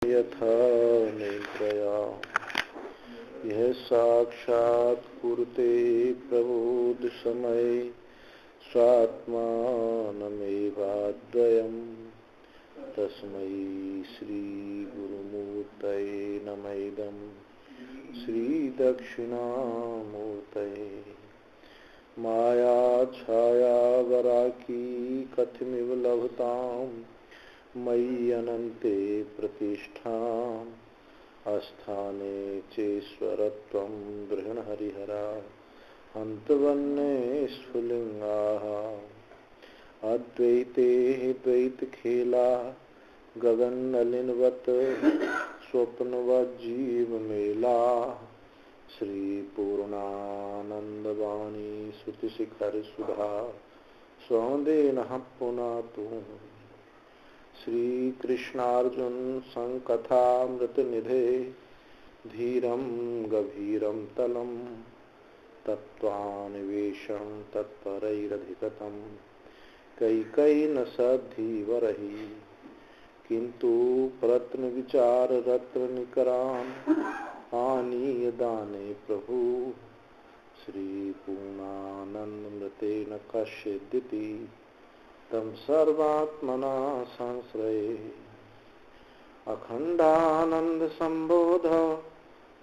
यथा निद्रया यह साक्षात् कुरुते प्रबोध समये स्वात्मानमेवाद्वयम् तस्मै श्री गुरुमूर्तये नमः इदं श्री दक्षिणामूर्तये माया छाया वराकी कथमिव लभताम् मयि अनन्ते प्रतिष्ठाम् आस्थाने चेश्वरत्वं गृहणहरिहरा हन्तवन्ने स्फुलिङ्गाः अद्वैते द्वैतखेला गगननलिनवत् स्वप्नवत् जीवमेला श्रीपूर्णानन्दवाणी श्रुतिशिखरसुधा सौंदेनः पुनातु श्रीकृष्णार्जुन संकथामृतनिधे धीरं गभीरं तलं तत्त्वान्वेषं तत्परैरधिगतं कैकेयी न सद्धीवरहि किन्तु प्रत्नविचाररत्ननिकरान् आनीय दाने प्रभु श्रीपूर्णानन्दमृतेन कश्चिदिति तं सर्वात्मना संश्रये अखंडानंद संबोध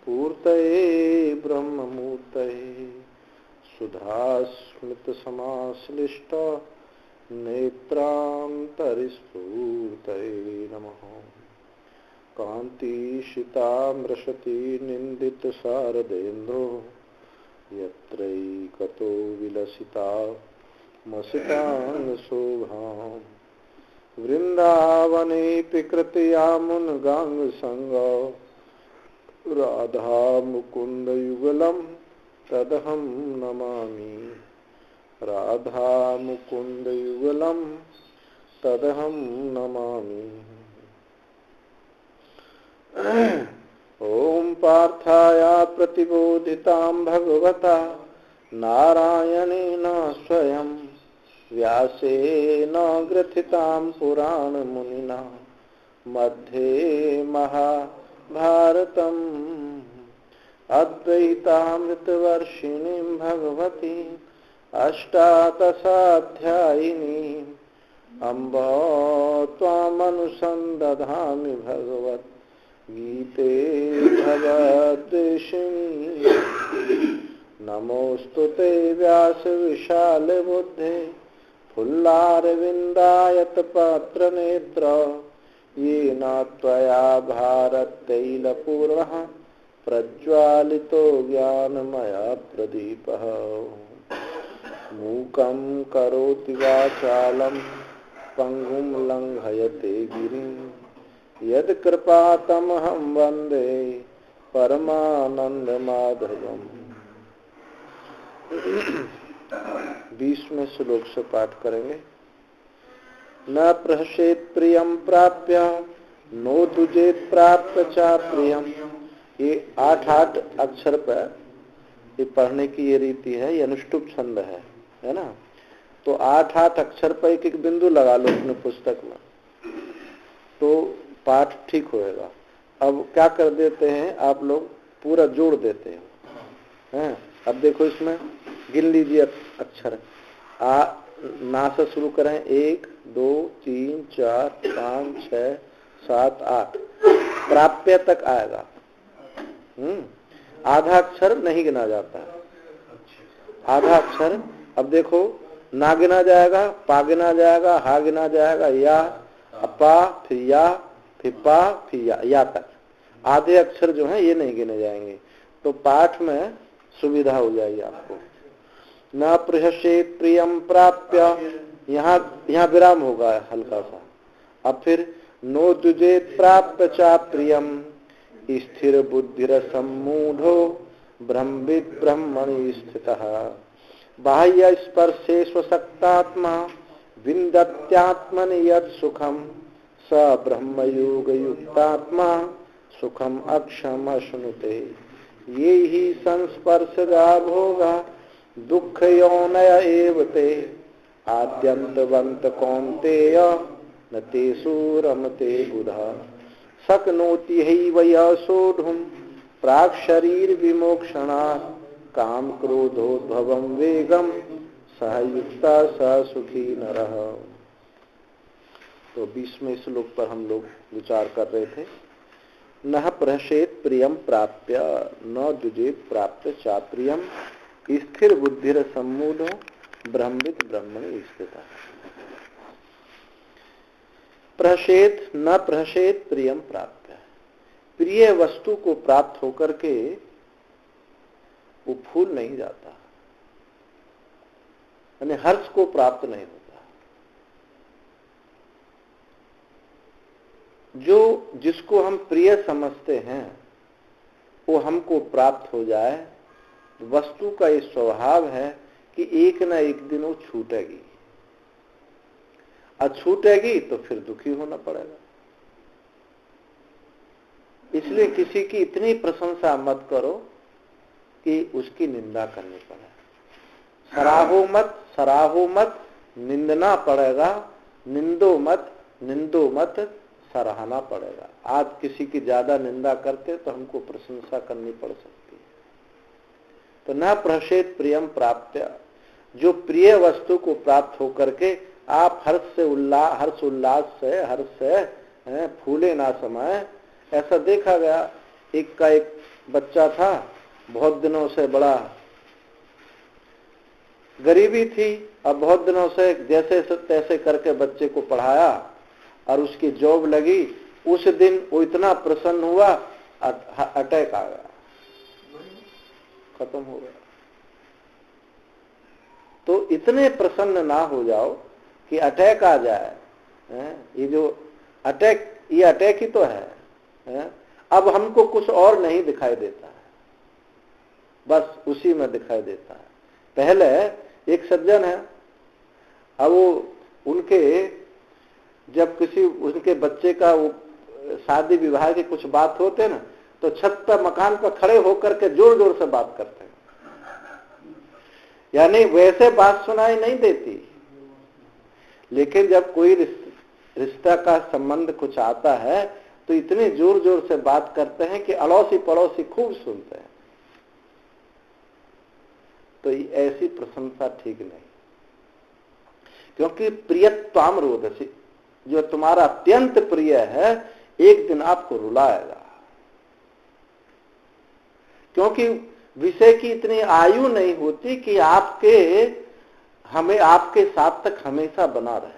पूर्तये ब्रह्ममूर्तये सुधास्मृत समाश्लिष्ट नेत्रांतरिस्फूर्तये नमः कांतिशितामृशति निंदित शारदेन्द्रो यत्रैकतो विलसिता मसितांग शोभाम् वृंदावने कृतयामुनगांग संग राधा मुकुंद युगलम तदहं नमामि राधा मुकुंद युगलम तदहं नमामि। ओम पार्थाय प्रतिबोधितां भगवता नारायणेन स्वयं व्यासेन ग्रथितां पुराणमुनिना मध्ये महाभारतम् अद्वैतामृतवर्षिणीं भगवतीम् अष्टादशाध्यायिनीम् अम्ब त्वामनुसन्दधामि भगवद्गीते भगवद्वेषिणी नमोस्तुते व्यास विशाल बुद्धे फुल्लारविन्दायतपत्रनेत्र येन त्वया भारततैलपूर्णः प्रज्वालितो ज्ञानमया प्रदीपः मूकं करोति वाचालं पङ्गुं लङ्घयते गिरिं यत्कृपातमहं वन्दे परमानन्दमाधवम्। 20वें श्लोक से पाठ करेंगे। न प्रहसेत प्रियम प्राप्य नोदुजेत प्राप्त चा प्रियम। ये 8 अक्षर पर ये पढ़ने की ये रीति है, ये अनुष्टुप छंद है ना। तो 8 अक्षर पर एक एक बिंदु लगा लो अपने पुस्तक में तो पाठ ठीक होएगा। अब क्या कर देते हैं आप लोग, पूरा जोड़ देते हैं। अब देखो इसमें गिन लीजिए अक्षर। आ ना से शुरू करें 1 2 3 4 5 6 7 8 प्राप्य तक आएगा। आधा अक्षर नहीं गिना जाता है, आधा अक्षर। अब देखो ना गिना जाएगा, पा गिना जाएगा, हा गिना जाएगा, या अपा, फिर या, फिर पा, फिर या तक। आधे अक्षर जो हैं ये नहीं गिने जाएंगे, तो पाठ में सुविधा हो जाएगी आपको। न प्रहसेत प्रियम प्राप्य, यहाँ विराम होगा हल्का सा। अब फिर नो दुजेत प्राप्य चा प्रियम स्थिर बुद्धिर सम्मूढ़ो ब्रह्मविद ब्रह्मणि स्थितः बाह्य स्पर्शे स्वशक्तात्मा विन्दत्यात्मनि यत् सुखम स ब्रह्मयोग युक्तात्मा सुखम अक्षम अश्नुते ये ही संस्पर्शजा भोगा दुख यौनय एव ते आद्यंतवंत कौन्तेय न तेषु रमते बुधा शक्नोति हैव यः सोढुम् प्राक् शरीर विमोक्षणात् काम क्रोधोद्भवं वेगम सह युक्ता सह सुखी नरः। तो 20वें श्लोक पर हम लोग विचार कर रहे थे। न प्रहसेत प्रियम प्राप्य न दुजेत प्राप्त चाप्रियम स्थिर बुद्धिर सम्मूढ़ो ब्रह्मविद ब्रह्मणि स्थितः। प्रहसेत न प्रहसेत प्रियम प्राप्य, प्रिय वस्तु को प्राप्त होकर के वो फूल नहीं जाता, यानी हर्ष को प्राप्त नहीं होता। जो जिसको हम प्रिय समझते हैं वो हमको प्राप्त हो जाए, वस्तु का ये स्वभाव है कि एक ना एक दिन वो छूटेगी, और छूटेगी तो फिर दुखी होना पड़ेगा। इसलिए किसी की इतनी प्रशंसा मत करो कि उसकी निंदा करनी पड़े। सराहो मत, निंदना पड़ेगा। निंदो मत, सराहना पड़ेगा। आज किसी की ज्यादा निंदा करते तो हमको प्रशंसा करनी पड़ सकती है। तो न प्रहसेत प्रियम प्राप्त्य, जो प्रिय वस्तु को प्राप्त होकर के आप हर्ष उल्लास से फूले ना समाये। ऐसा देखा गया, एक का एक बच्चा था, बहुत दिनों से बड़ा गरीबी थी, और बहुत दिनों से जैसे तैसे करके बच्चे को पढ़ाया और उसकी जॉब लगी। उस दिन वो इतना प्रसन्न हुआ, अटैक आ गया, खत्म हो गया। तो इतने प्रसन्न ना हो जाओ कि अटैक आ जाए। ये जो अटैक, ये अटैक ही तो है। अब हमको कुछ और नहीं दिखाई देता है, बस उसी में दिखाई देता है। पहले एक सज्जन है, अब वो उनके जब किसी उनके बच्चे का वो शादी विवाह की कुछ बात होते ना, तो छत पर मकान पर खड़े होकर के जोर जोर से बात करते हैं। यानी वैसे बात सुनाई नहीं देती, लेकिन जब कोई रिश्ता का संबंध कुछ आता है तो इतने जोर जोर से बात करते हैं कि अड़ोसी पड़ोसी खूब सुनते हैं। तो ऐसी प्रशंसा ठीक नहीं, क्योंकि प्रियत्वाम रोदसी, जो तुम्हारा अत्यंत प्रिय है एक दिन आपको रुलाएगा। क्योंकि विषय की इतनी आयु नहीं होती कि आपके साथ तक हमेशा बना रहे।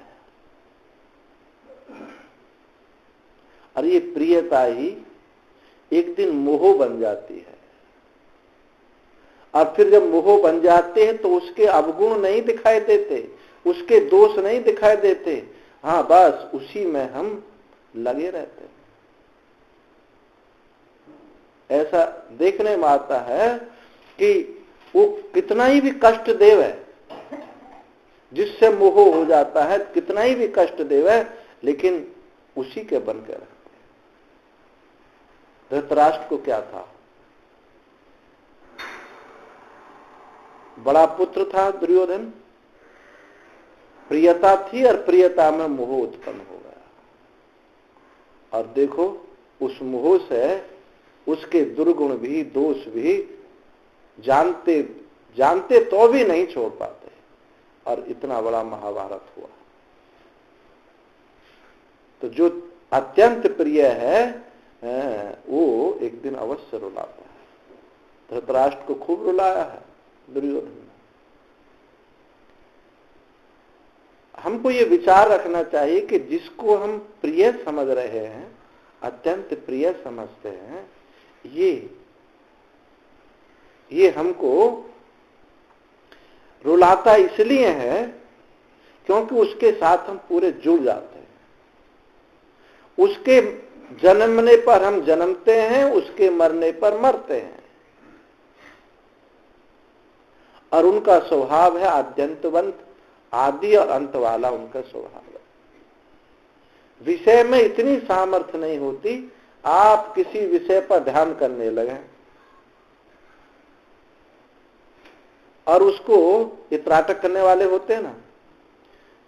और ये प्रियता ही एक दिन मोह बन जाती है, और फिर जब मोह बन जाते हैं तो उसके अवगुण नहीं दिखाई देते, उसके दोष नहीं दिखाई देते। हाँ, बस उसी में हम लगे रहते हैं। ऐसा देखने में आता है कि वो कितना ही भी कष्ट देव है, जिससे मोह हो जाता है, कितना ही भी कष्ट देव है, लेकिन उसी के बन के रहते हैं। धृतराष्ट्र को क्या था, बड़ा पुत्र था दुर्योधन, प्रियता थी और प्रियता में मोह उत्पन्न हो गया। और देखो उस मोह से उसके दुर्गुण भी दोष भी जानते तो भी नहीं छोड़ पाते, और इतना बड़ा महाभारत हुआ। तो जो अत्यंत प्रिय है वो एक दिन अवश्य रुलाता है। धृतराष्ट्र को खूब रुलाया है दुर्योधन ने। हमको ये विचार रखना चाहिए कि जिसको हम प्रिय समझ रहे हैं, अत्यंत प्रिय समझते हैं, ये हमको रुलाता इसलिए है क्योंकि उसके साथ हम पूरे जुड़ जाते हैं। उसके जन्मने पर हम जन्मते हैं, उसके मरने पर मरते हैं। और उनका स्वभाव है आद्यंतवंत, आदि और अंत वाला उनका स्वभाव है। विषय में इतनी सामर्थ्य नहीं होती, आप किसी विषय पर ध्यान करने लगे और उसको ये त्राटक करने वाले होते हैं ना,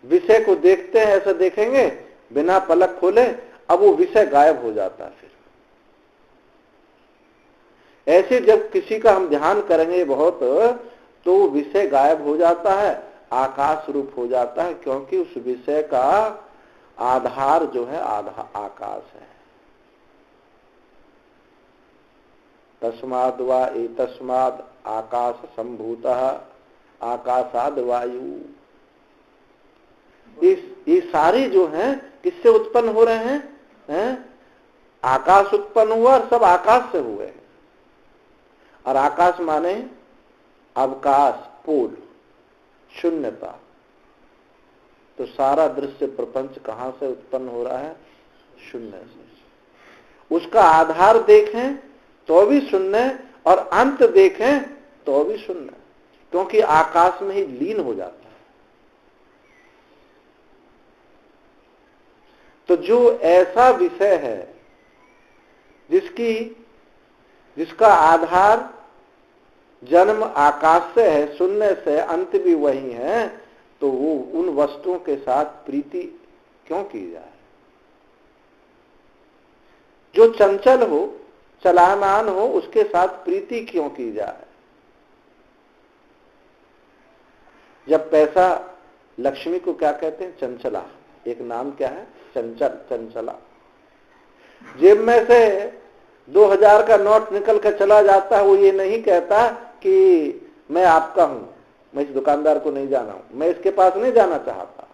विषय को देखते हैं, ऐसा देखेंगे बिना पलक खोले, अब वो विषय गायब हो जाता है। फिर ऐसे जब किसी का हम ध्यान करेंगे बहुत, तो विषय गायब हो जाता है, आकाश रूप हो जाता है, क्योंकि उस विषय का आधार जो है आकाश है। तस्माद् वा एतस्माद् आकाश संभूतः आकाशाद वायु। ये सारे जो हैं किससे उत्पन्न हो रहे हैं? आकाश उत्पन्न हुआ और सब आकाश से हुए हैं। और आकाश माने अवकाश, पूल, शून्यता। तो सारा दृश्य प्रपंच कहां से उत्पन्न हो रहा है? शून्य से। उसका आधार देखें तो भी शून्य और अंत देखें तो भी शून्य, क्योंकि आकाश में ही लीन हो जाता है। तो जो ऐसा विषय है जिसका आधार जन्म आकाश से है, शून्य से, अंत भी वही है, तो वो उन वस्तुओं के साथ प्रीति क्यों की जाए? जो चंचल हो, चलायमान हो, उसके साथ प्रीति क्यों की जाए? जब पैसा, लक्ष्मी को क्या कहते हैं? चंचला। एक नाम क्या है? चंचल, चंचला। जेब में से 2000 का नोट निकल कर चला जाता है, वो ये नहीं कहता कि मैं आपका हूं, मैं इस दुकानदार को नहीं जाना हूं, मैं इसके पास नहीं जाना चाहता,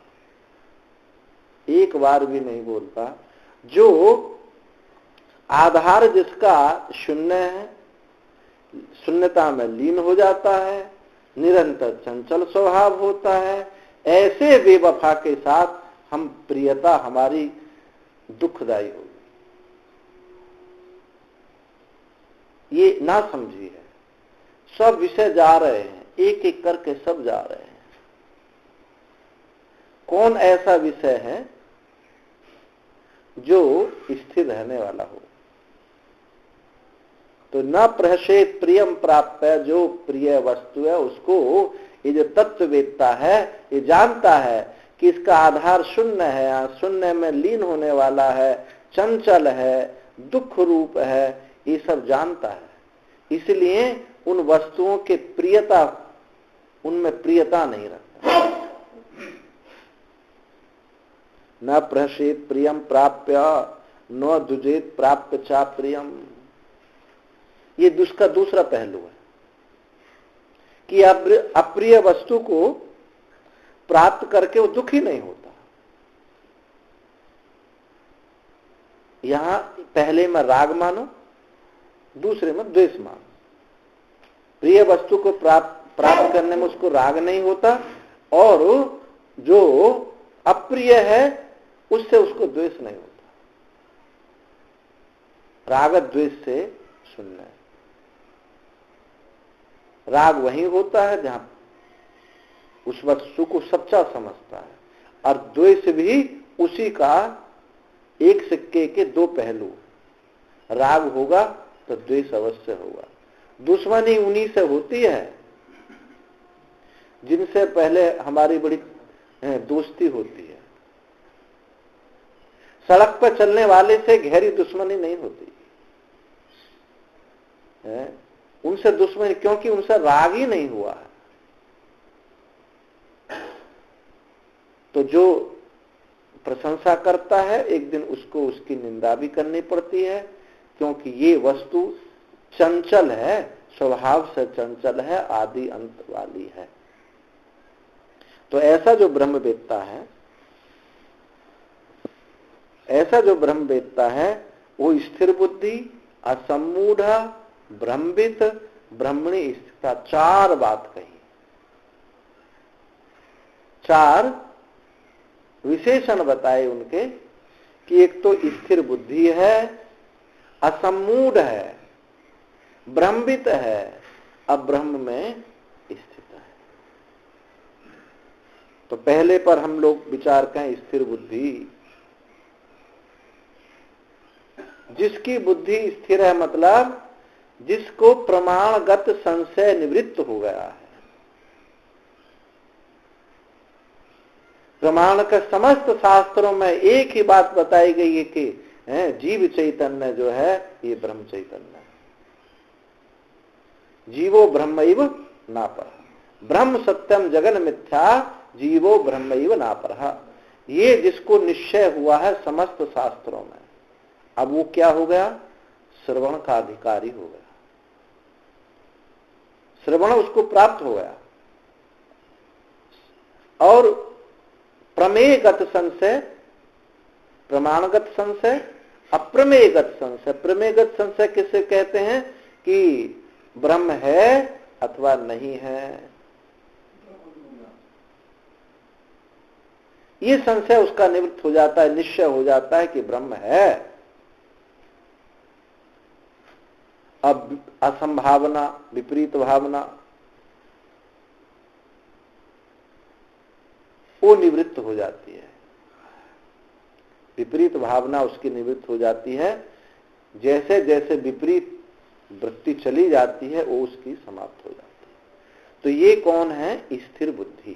एक बार भी नहीं बोलता। जो आधार जिसका शून्य है, शून्यता में लीन हो जाता है, निरंतर चंचल स्वभाव होता है, ऐसे बेवफा के साथ हम प्रियता हमारी दुखदायी होगी। ये ना समझी है। सब विषय जा रहे हैं, एक एक करके सब जा रहे हैं। कौन ऐसा विषय है जो स्थिर रहने वाला हो? तो न प्रहसेत प्रियम प्राप्त है, जो प्रिय वस्तु है उसको ये जो तत्ववेत्ता है ये जानता है कि इसका आधार शून्य है, शून्य में लीन होने वाला है, चंचल है, दुख रूप है, ये सब जानता है। इसलिए उन वस्तुओं के प्रियता, उनमें प्रियता नहीं रखता। न प्रहसेत प्रियम प्राप्य न दुजेत प्राप्य चा प्रियम। ये उसका दूसरा पहलू है कि अप्रिय वस्तु को प्राप्त करके वो दुखी नहीं होता। यहां पहले में राग मानो, दूसरे में द्वेष मानो। प्रिय वस्तु को प्राप्त करने में उसको राग नहीं होता, और जो अप्रिय है उससे उसको द्वेष नहीं होता। राग द्वेष से शून्य है। राग वही होता है जहां उस वस्तु को सच्चा समझता है, और द्वेष भी उसी का एक सिक्के के दो पहलू। राग होगा तो द्वेष अवश्य होगा। दुश्मनी उन्हीं से होती है जिनसे पहले हमारी बड़ी दोस्ती होती है। सड़क पर चलने वाले से गहरी दुश्मनी नहीं होती है, उनसे दुश्मनी, क्योंकि उनसे राग ही नहीं हुआ है। तो जो प्रशंसा करता है एक दिन उसको उसकी निंदा भी करनी पड़ती है, क्योंकि ये वस्तु चंचल है, स्वभाव से चंचल है, आदि अंत वाली है। तो ऐसा जो ब्रह्मवेत्ता है, ऐसा जो ब्रह्मवेत्ता है वो स्थिर बुद्धि, असम्मूढ़, ब्रह्मवित, ब्रह्मणी स्थिता, चार बात कही, चार विशेषण बताए उनके कि एक तो स्थिर बुद्धि है, असम्मूढ़ है, ब्रह्मवित है, अब ब्रह्म में स्थित है। तो पहले पर हम लोग विचार करें, स्थिर बुद्धि, जिसकी बुद्धि स्थिर है मतलब जिसको प्रमाणगत संशय निवृत्त हो गया है। प्रमाण के समस्त शास्त्रों में एक ही बात बताई गई है कि जीव चैतन्य जो है ये ब्रह्म चैतन्य है। जीवो ब्रह्मैव नापरः, ब्रह्म सत्यम जगन मिथ्या, जीवो ब्रह्मैव नापरः। ये जिसको निश्चय हुआ है समस्त शास्त्रों में, अब वो क्या हो गया? श्रवण का अधिकारी हो गया, श्रवण उसको प्राप्त हो गया। और प्रमेयगत संशय, प्रमाणगत संशय, अप्रमेयगत संशय। प्रमेयगत संशय किसे कहते हैं? कि ब्रह्म है अथवा नहीं है, ये संशय उसका निवृत्त हो जाता है, निश्चय हो जाता है कि ब्रह्म है। अब असंभावना, विपरीत भावना, वो निवृत्त हो जाती है। विपरीत भावना उसकी निवृत्त हो जाती है। जैसे जैसे विपरीत वृत्ति चली जाती है वो उसकी समाप्त हो जाती है। तो ये कौन है? स्थिर बुद्धि।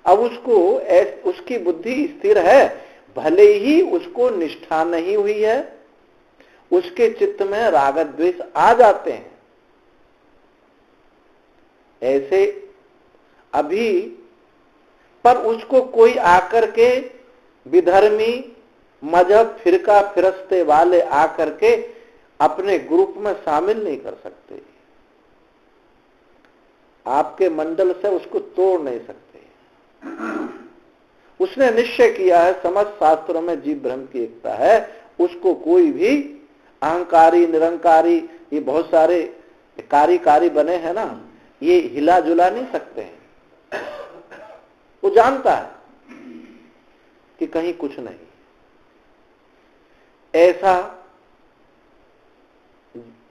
अब उसकी बुद्धि स्थिर है, भले ही उसको निष्ठा नहीं हुई है, उसके चित्त में राग द्वेष आ जाते हैं। ऐसे अभी पर उसको कोई आकर के विधर्मी मजहब फिरका फिरस्ते वाले आकर के अपने ग्रुप में शामिल नहीं कर सकते, आपके मंडल से उसको तोड़ नहीं सकते। उसने निश्चय किया है समस्त शास्त्रों में जीव ब्रह्म की एकता है, उसको कोई भी अहंकारी निरंकारी, ये बहुत सारे कारी बने हैं ना, ये हिला जुला नहीं सकते हैं। वो जानता है कि कहीं कुछ नहीं, ऐसा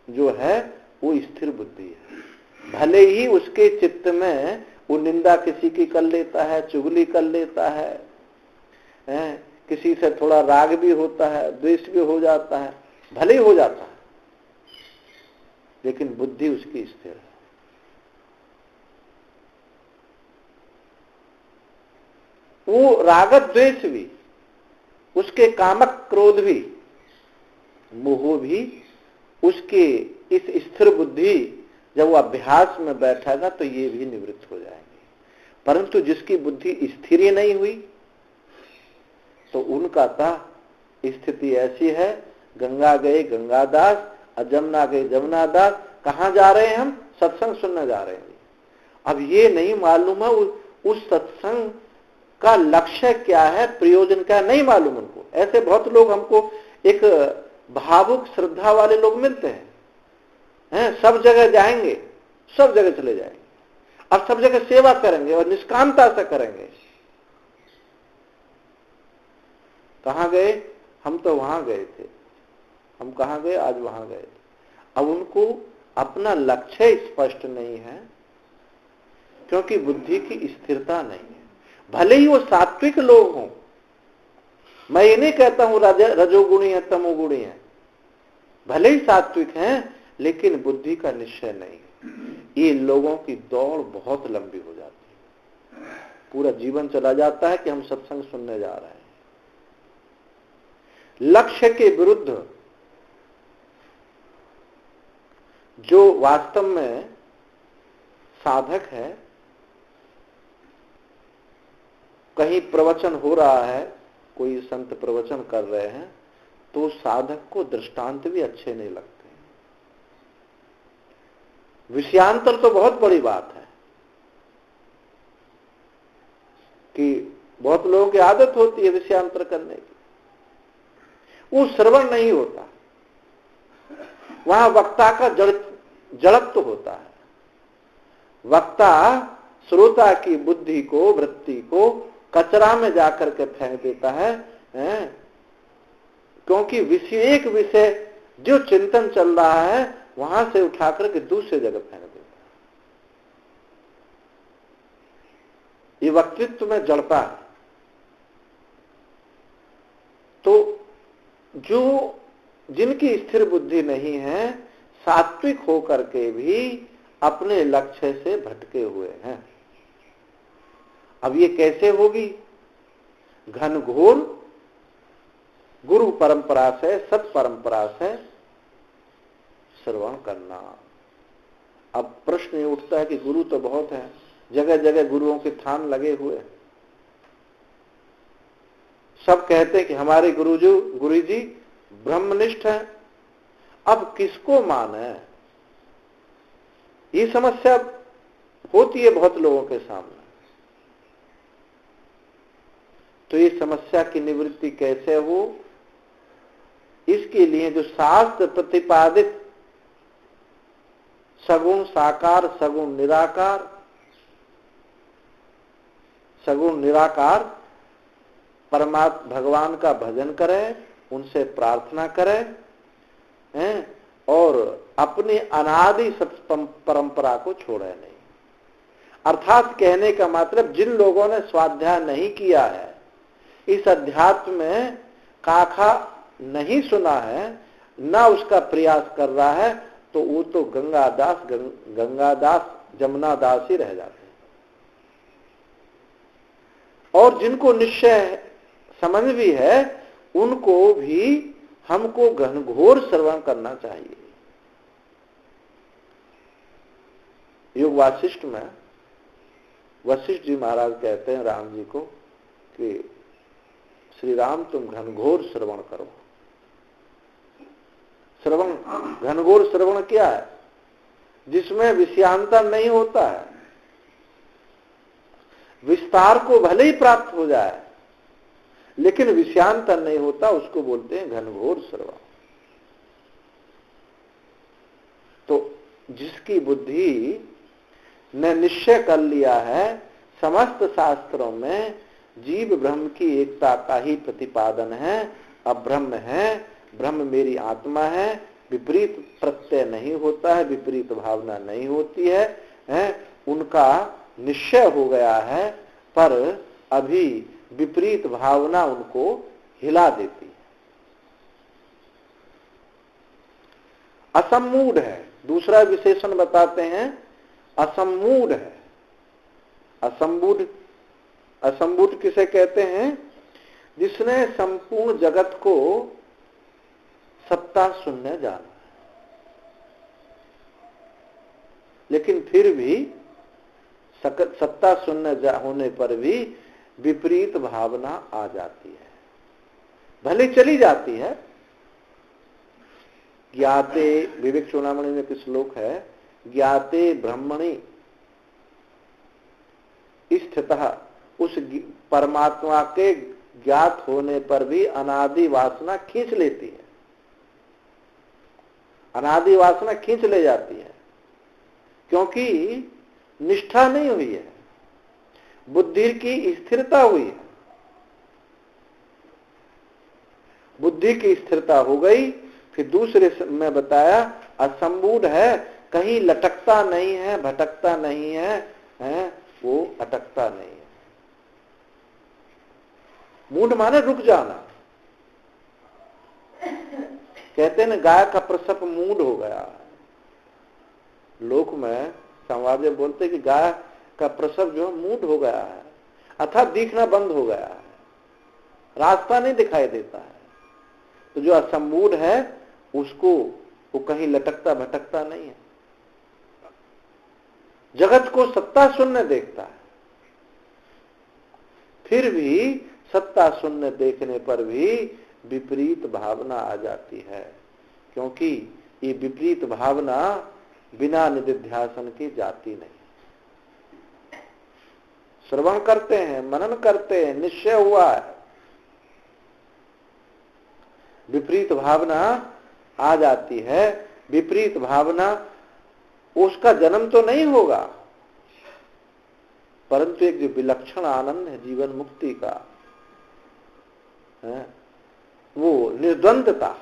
जो है वो स्थिर बुद्धि है। भले ही उसके चित्त में वो निंदा किसी की कर लेता है, चुगली कर लेता है, किसी से थोड़ा राग भी होता है, द्वेष भी हो जाता है, भले ही हो जाता है, लेकिन बुद्धि उसकी स्थिर है। वो रागत द्वेष भी, उसके कामक क्रोध भी, मोह भी, उसके इस स्थिर बुद्धि जब वो अभ्यास में बैठेगा तो ये भी निवृत्त हो जाएंगे। परंतु जिसकी बुद्धि स्थिर ही नहीं हुई तो उनका स्थिति ऐसी है, गंगा गए गंगादास, जमुना गए जमुनादास, कहां जा रहे हैं हम? सत्संग सुनने जा रहे हैं। अब ये नहीं मालूम है उस सत्संग का लक्ष्य क्या है, प्रयोजन क्या है, नहीं मालूम उनको। ऐसे बहुत लोग हमको एक भावुक श्रद्धा वाले लोग मिलते हैं, सब जगह जाएंगे, सब जगह चले जाएंगे और सब जगह सेवा करेंगे और निष्कामता से करेंगे। कहां गए? हम तो वहां गए थे, हम कहां गए? आज वहां गए थे। अब उनको अपना लक्ष्य स्पष्ट नहीं है, क्योंकि बुद्धि की स्थिरता नहीं है। भले ही वो सात्विक लोग हों, मैं ये नहीं कहता हूं रजोगुणी है तमोगुणी है, भले ही सात्विक हैं, लेकिन बुद्धि का निश्चय नहीं है। ये लोगों की दौड़ बहुत लंबी हो जाती है, पूरा जीवन चला जाता है कि हम सत्संग सुनने जा रहे हैं। लक्ष्य के विरुद्ध जो वास्तव में साधक है, कहीं प्रवचन हो रहा है, कोई संत प्रवचन कर रहे हैं, तो साधक को दृष्टांत भी अच्छे नहीं लगते। विषयांतर तो बहुत बड़ी बात है कि बहुत लोगों की आदत होती है विषयांतर करने की, वो श्रवण नहीं होता, वहां वक्ता का जड़त्व होता है। वक्ता श्रोता की बुद्धि को, वृत्ति को कचरा में जाकर के फेंक देता है, क्योंकि एक विषय जो चिंतन चल रहा है वहां से उठाकर के दूसरे जगह फेंक देता है। ये वक्तृत्व में जड़ता है। तो जो जिनकी स्थिर बुद्धि नहीं है, सात्विक होकर के भी अपने लक्ष्य से भटके हुए हैं। अब ये कैसे होगी? घनघोर गुरु परंपरा से, सत परंपरा से श्रवण करना। अब प्रश्न ये उठता है कि गुरु तो बहुत है, जगह जगह गुरुओं के थान लगे हुए, सब कहते हैं कि हमारे गुरु जी ब्रह्मनिष्ठ है। अब किसको माने, ये समस्या होती है बहुत लोगों के सामने। तो ये समस्या की निवृत्ति कैसे हो, इसके लिए जो शास्त्र प्रतिपादित सगुण साकार, सगुण निराकार परमात्मा भगवान का भजन करें, उनसे प्रार्थना करें और अपनी अनादि सत परंपरा को छोड़े नहीं। अर्थात कहने का मतलब, जिन लोगों ने स्वाध्याय नहीं किया है, इस अध्यात्म में काखा नहीं सुना है, ना उसका प्रयास कर रहा है, तो वो तो गंगादास जमुनादास ही रह जाते हैं। और जिनको निश्चय समझ भी है, उनको भी हमको घनघोर श्रवण करना चाहिए। योग वासिष्ठ में वशिष्ठ जी महाराज कहते हैं राम जी को कि श्री राम तुम घनघोर श्रवण करो। श्रवण, घनघोर श्रवण क्या है? जिसमें विषयांतर नहीं होता है, विस्तार को भले ही प्राप्त हो जाए लेकिन विषयांतर नहीं होता, उसको बोलते हैं घनघोर श्रवण। तो जिसकी बुद्धि ने निश्चय कर लिया है समस्त शास्त्रों में जीव ब्रह्म की एकता का ही प्रतिपादन है, अब्रह्म है, ब्रह्म मेरी आत्मा है, विपरीत प्रत्यय नहीं होता है, विपरीत भावना नहीं होती है, उनका निश्चय हो गया है, पर अभी विपरीत भावना उनको हिला देती है। असम्मूढ़ है, दूसरा विशेषण बताते हैं, असम्मूढ़ है। असम्मूढ़ किसे कहते हैं? जिसने संपूर्ण जगत को सत्ता शून्य जाना, लेकिन फिर भी सत्ता शून्य होने पर भी विपरीत भावना आ जाती है, भले चली जाती है। ज्ञाते, विवेक चूड़ामणि में कुछ श्लोक है, ज्ञाते ब्रह्मणि स्थितः, उस परमात्मा के ज्ञात होने पर भी अनादि वासना खींच लेती है, अनादि वासना खींच ले जाती है, क्योंकि निष्ठा नहीं हुई है, बुद्धि की स्थिरता हुई है। बुद्धि की स्थिरता हो गई, फिर दूसरे में बताया असम्मूढ़ है, कहीं लटकता नहीं है, भटकता नहीं है, वो अटकता नहीं है। मूढ़ माने रुक जाना। कहते हैं ना, गाय का प्रसव मूढ़ हो गया। लोक में संवाद में बोलते कि गाय का प्रसव जो मूढ़ हो गया है, अर्थात दिखना बंद हो गया है, रास्ता नहीं दिखाई देता है। तो जो असम्मूढ़ है उसको वो कहीं लटकता भटकता नहीं है, जगत को सत्ता शून्य देखता है। फिर भी सत्ता शून्य देखने पर भी विपरीत भावना आ जाती है, क्योंकि ये विपरीत भावना बिना निधिध्यासन की जाती नहीं। श्रवण करते हैं, मनन करते हैं, निश्चय हुआ है, विपरीत भावना आ जाती है। विपरीत भावना, उसका जन्म तो नहीं होगा, परंतु एक जो विलक्षण आनंद है जीवन मुक्ति का है, वो निर्द्वंदता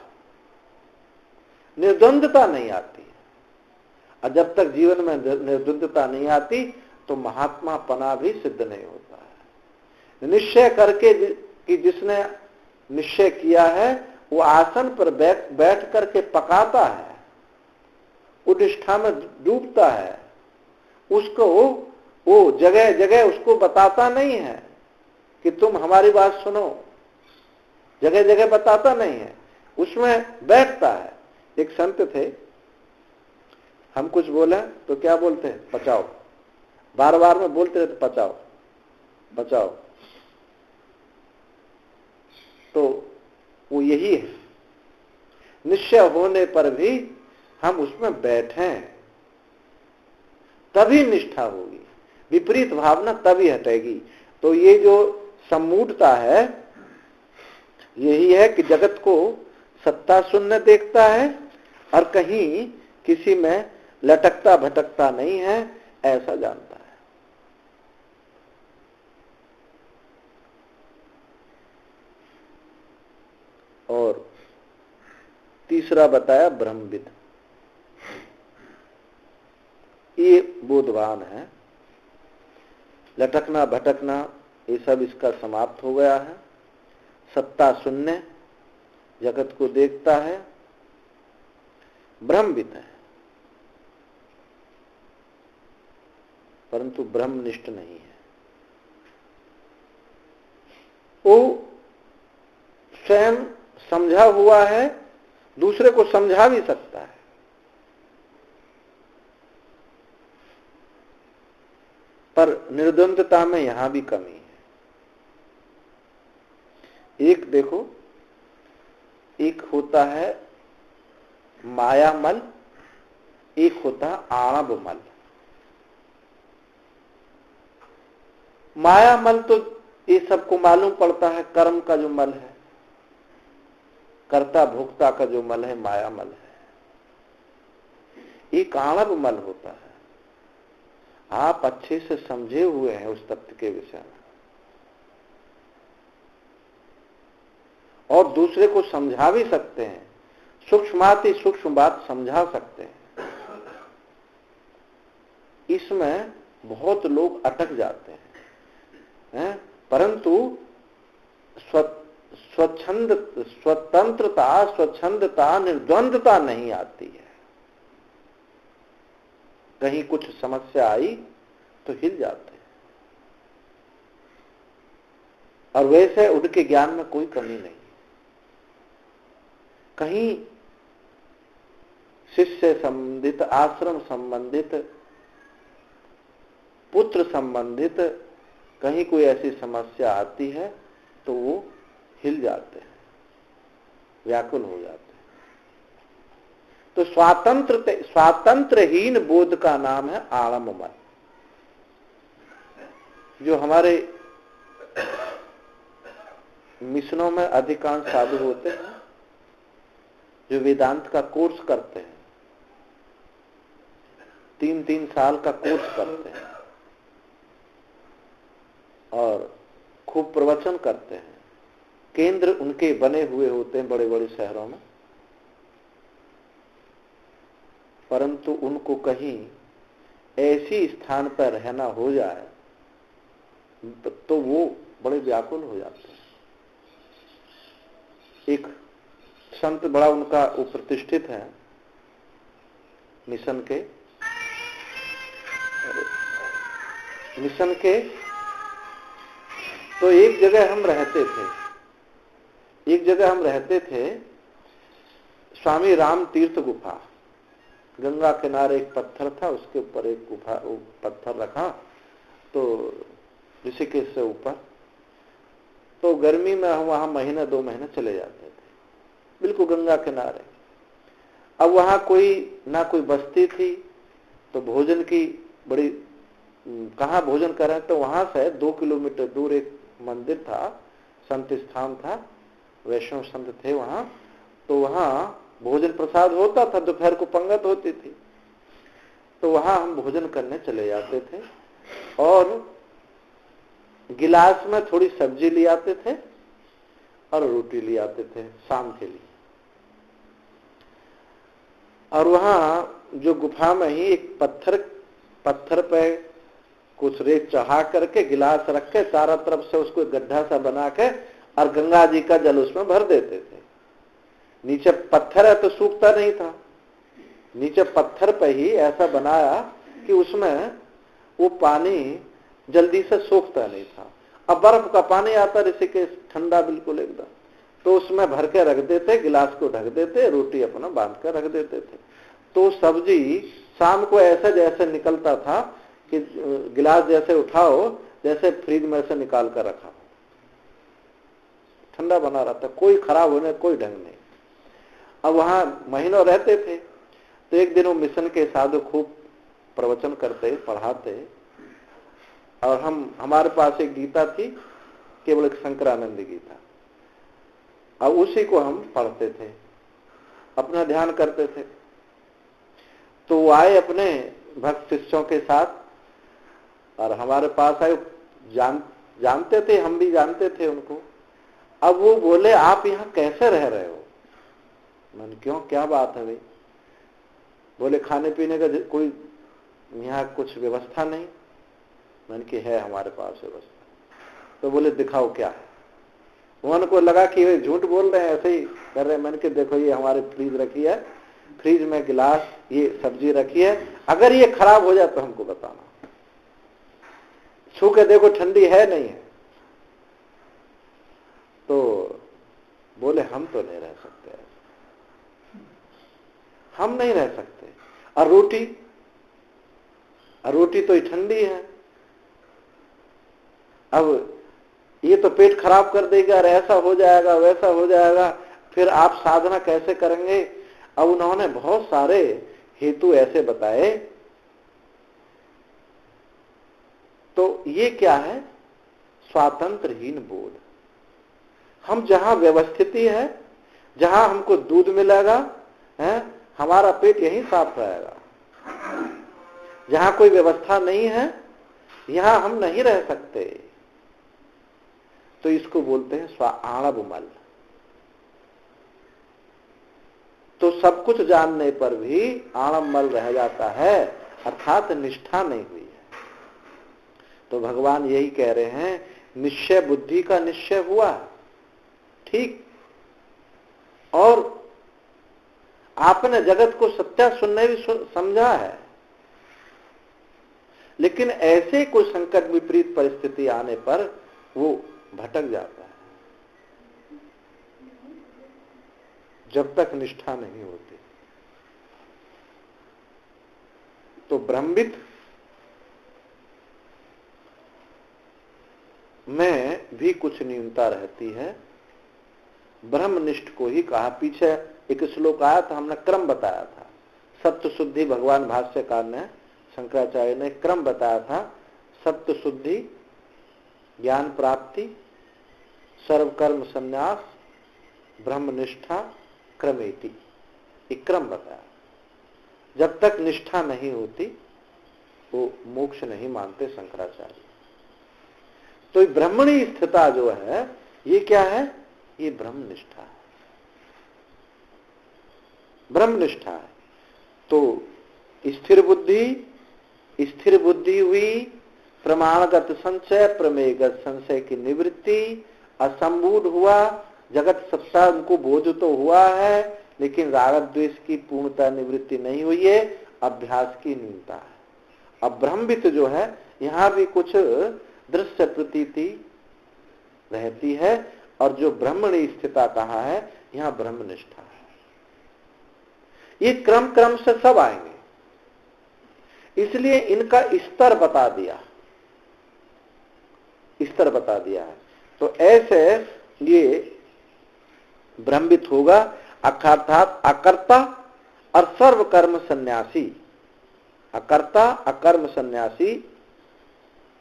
नहीं आती है। और जब तक जीवन में निर्द्वंदता नहीं आती तो महात्मा पना भी सिद्ध नहीं होता है। निश्चय करके कि जिसने निश्चय किया है वो आसन पर बैठ करके पकाता है, उद्निष्ठा में डूबता है, उसको वो जगह जगह उसको बताता नहीं है कि तुम हमारी बात सुनो, जगह जगह बताता नहीं है, उसमें बैठता है। एक संत थे, हम कुछ बोले तो क्या बोलते हैं, पचाओ, बार बार में बोलते रहते पचाओ बचाओ। तो वो यही है, निश्चय होने पर भी हम उसमें बैठे तभी निष्ठा होगी, विपरीत भावना तभी हटेगी। तो ये जो सम्मूढ़ता है, यही है कि जगत को सत्ता शून्य देखता है और कहीं किसी में लटकता भटकता नहीं है, ऐसा जानता है। और तीसरा बताया ब्रह्मविद, ये बोधवान है, लटकना भटकना ये सब इसका समाप्त हो गया है, सत्ता शून्य जगत को देखता है, ब्रह्मविद है, परंतु ब्रह्मनिष्ठ नहीं है। वो स्वयं समझा हुआ है, दूसरे को समझा भी सकता है, पर निर्द्वंदता में यहां भी कमी है। एक देखो, एक होता है मायामल, एक होता है आणवमल। मायामल तो ये सबको मालूम पड़ता है, कर्म का जो मल है, कर्ता भोक्ता का जो मल है, मायामल है। एक आणवमल होता है, आप अच्छे से समझे हुए हैं उस तत्व के विषय में और दूसरे को समझा भी सकते हैं, सूक्ष्माति सूक्ष्म बात समझा सकते हैं। इसमें बहुत लोग अटक जाते हैं, परंतु स्वतंत्रता, स्वच्छंदता, निर्द्वंदता नहीं आती है। कहीं कुछ समस्या आई तो हिल जाते हैं, और वैसे उनके ज्ञान में कोई कमी नहीं। कहीं शिष्य संबंधित, आश्रम संबंधित, पुत्र संबंधित कहीं कोई ऐसी समस्या आती है तो वो हिल जाते हैं, व्याकुल हो जाते हैं। तो स्वातंत्रहीन बोध का नाम है आलममल। जो हमारे मिशनों में अधिकांश साधु होते हैं, जो वेदांत का कोर्स करते हैं, 3-3 साल का कोर्स करते हैं और खूब प्रवचन करते हैं, केंद्र उनके बने हुए होते हैं बड़े बड़े शहरों में, परंतु उनको कहीं ऐसी स्थान पर रहना हो जाए तो वो बड़े व्याकुल हो जाते हैं। एक संत बड़ा उनका वो प्रतिष्ठित है मिशन के, तो एक जगह हम रहते थे, स्वामी राम तीर्थ गुफा, गंगा किनारे एक पत्थर था, उसके ऊपर एक गुफा, वो पत्थर रखा तो ऋषिकेश से ऊपर। तो गर्मी में हम वहां 1-2 महीने चले जाते थे, बिल्कुल गंगा किनारे। अब वहां ना कोई बस्ती थी, तो भोजन की बड़ी, कहाँ भोजन करें, तो वहां से 2 किलोमीटर दूर एक मंदिर था, संत स्थान था, वैष्णव संत थे वहां। तो वहां भोजन प्रसाद होता था, दोपहर को पंगत होती थी, तो वहां हम भोजन करने चले जाते थे और गिलास में थोड़ी सब्जी ले आते थे और रोटी ले आते थे शाम के लिए। और वहां जो गुफा में ही एक पत्थर पे कुछ रेत चढ़ा करके गिलास रख के चारों तरफ से उसको गड्ढा सा बना के और गंगा जी का जल उसमें भर देते थे। नीचे पत्थर है तो सूखता नहीं था, नीचे पत्थर पे ही ऐसा बनाया कि उसमें वो पानी जल्दी से सूखता नहीं था। अब बर्फ का पानी आता ऋषिकेश, ठंडा बिल्कुल एकदम, तो उसमें भर के रख देते, गिलास को ढक देते, रोटी अपना बांध कर रख देते थे। तो सब्जी शाम को ऐसे जैसे निकलता था कि गिलास जैसे उठाओ जैसे फ्रिज में से निकाल कर रखा, ठंडा बना रहता, कोई खराब होने कोई ढंग नहीं। अब वहां महीनों रहते थे। तो एक दिन वो मिशन के साधु खूब प्रवचन करते, पढ़ाते, और हमारे पास एक गीता थी, केवल एक शंकरानंद गीता, अब उसी को हम पढ़ते थे, अपना ध्यान करते थे। तो वो आए अपने भक्त शिष्यों के साथ और हमारे पास आए, जानते थे, हम भी जानते थे उनको। अब वो बोले, आप यहाँ कैसे रह रहे हो? मैंने क्यों, क्या बात है भाई? बोले खाने पीने का कोई यहाँ कुछ व्यवस्था नहीं? मैंने कि है हमारे पास व्यवस्था। तो बोले दिखाओ क्या है। उनको लगा कि वे झूठ बोल रहे हैं, ऐसे ही कर रहे हैं। मैंने कि देखो ये हमारे फ्रीज रखी है, फ्रीज में गिलास, ये सब्जी रखी है, अगर ये खराब हो जाए तो हमको बताना, छू के देखो ठंडी है नहीं है। तो बोले हम तो नहीं रह सकते, हम नहीं रह सकते। और रोटी तो ठंडी है, अब ये तो पेट खराब कर देगा, और ऐसा हो जाएगा वैसा हो जाएगा, फिर आप साधना कैसे करेंगे? अब उन्होंने बहुत सारे हेतु ऐसे बताए। तो ये क्या है? स्वातंत्रहीन बोध। हम जहां व्यवस्थिति है, जहां हमको दूध मिलेगा, है, हमारा पेट यहीं साफ रहेगा। जहां कोई व्यवस्था नहीं है, यहां हम नहीं रह सकते। तो इसको बोलते हैं आणवमल। तो सब कुछ जानने पर भी आणवमल रह जाता है, अर्थात निष्ठा नहीं हुई है। तो भगवान यही कह रहे हैं, निश्चय बुद्धि का निश्चय हुआ ठीक, और आपने जगत को सत्या सुनने भी समझा है, लेकिन ऐसे कोई संकट विपरीत परिस्थिति आने पर वो भटक जाता है, जब तक निष्ठा नहीं होती। तो ब्रह्मविद में भी कुछ न्यूनता रहती है, ब्रह्मनिष्ठ को ही कहा। पीछे एक श्लोक आया था, हमने क्रम बताया था, सत्य शुद्धि, भगवान भाष्यकार ने, शंकराचार्य ने क्रम बताया था, सत्य शुद्धि, ज्ञान प्राप्ति, सर्वकर्म संन्यास, ब्रह्मनिष्ठा, क्रमेति, एक क्रम बताया। जब तक निष्ठा नहीं होती वो मोक्ष नहीं मानते शंकराचार्य। तो ब्रह्मणी स्थिता जो है, ये क्या है? ये ब्रह्मनिष्ठा है, ब्रह्मनिष्ठा है। तो स्थिर बुद्धि हुई, प्रमाणगत संशय, प्रमेयगत संशय की निवृत्ति, असंबूढ़ हुआ, जगत सत्ता उनको बोध तो हुआ है, लेकिन राग द्वेष की पूर्णता निवृत्ति नहीं हुई है, अभ्यास की न्यूनता है। अब ब्रह्मविद जो है, यहां भी कुछ दृश्य प्रतीति रहती है, और जो ब्रह्मणी स्थिता कहा है, यहां ब्रह्मनिष्ठा है। ये क्रम से सब आएंगे, इसलिए इनका स्तर बता दिया, स्तर बता दिया है। तो ऐसे ये ब्रह्मविद होगा, अर्थात अकर्ता और सर्व कर्म सन्यासी। अकर्ता, अकर्म सन्यासी,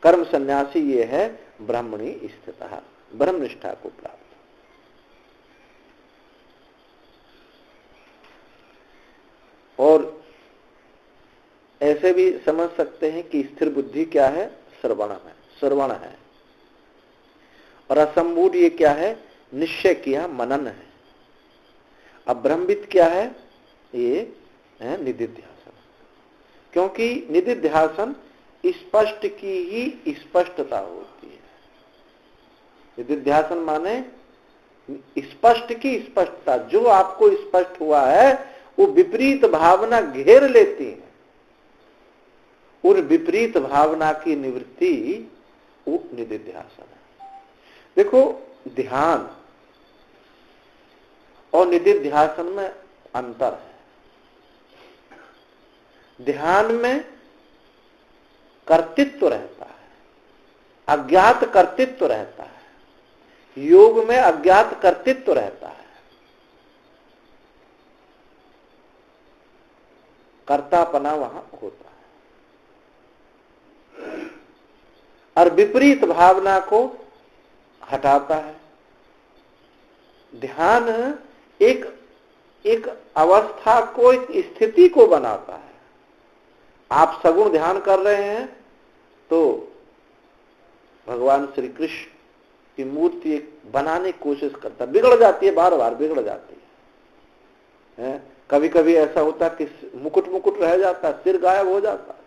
कर्म सन्यासी ये है ब्रह्मणी स्थितः, ब्रह्मनिष्ठा को प्राप्त। और ऐसे भी समझ सकते हैं कि स्थिर बुद्धि क्या है? श्रवण है, श्रवण है। और असंबूढ़ ये क्या है? निश्चय किया, मनन है। अब ब्रह्मविद क्या है? ये है निधिध्यासन, क्योंकि निधिध्यासन स्पष्ट की ही स्पष्टता होती है। निधिध्यासन माने स्पष्ट की स्पष्टता, जो आपको स्पष्ट हुआ है वो विपरीत भावना घेर लेती है, और विपरीत भावना की निवृत्ति वो निधिध्यासन है। देखो ध्यान, और निधिध्यासन में अंतर है। ध्यान में कर्तृत्व रहता है, अज्ञात कर्तृत्व रहता है। योग में अज्ञात कर्तृत्व रहता है, कर्तापना वहां होता है और विपरीत भावना को हटाता है। ध्यान एक अवस्था को, एक स्थिति को बनाता है। आप सगुण ध्यान कर रहे हैं तो भगवान श्री कृष्ण की मूर्ति एक बनाने की कोशिश करता है, बिगड़ जाती है, बार बार बिगड़ जाती है। कभी कभी ऐसा होता है कि मुकुट रह जाता है, सिर गायब हो जाता है,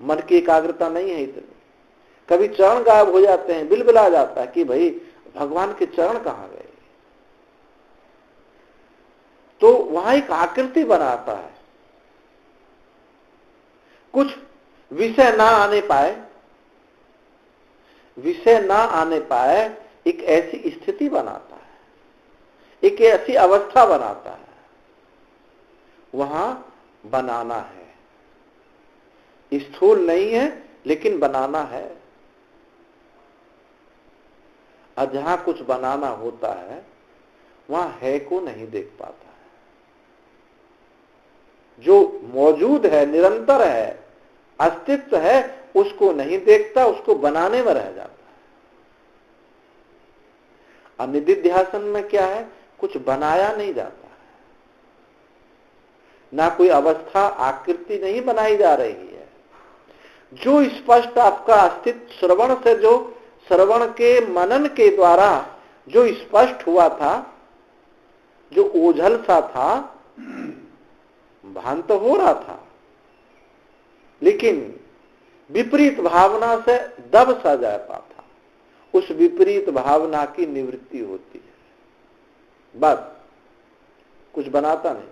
मन की एकाग्रता नहीं है इतनी। कभी चरण गायब हो जाते हैं, बिलबिला जाता है कि भाई भगवान के चरण कहां गए। तो वहां एक आकृति बनाता है, कुछ विषय ना आने पाए, एक ऐसी स्थिति बनाता है, एक ऐसी अवस्था बनाता है। वहां बनाना है, स्थूल नहीं है लेकिन बनाना है। और जहां कुछ बनाना होता है वहां है को नहीं देख पाता है। जो मौजूद है, निरंतर है, अस्तित्व है, उसको नहीं देखता, उसको बनाने में रह जाता है। और निधिध्यासन में क्या है, कुछ बनाया नहीं जाता है, ना कोई अवस्था आकृति नहीं बनाई जा रही है। जो स्पष्ट आपका अस्तित्व श्रवण से, जो श्रवण के मनन के द्वारा जो स्पष्ट हुआ था, जो ओझल सा था, भान तो हो रहा था, लेकिन विपरीत भावना से दब सा जाता था। उस विपरीत भावना की निवृत्ति होती है, बस कुछ बनाता नहीं।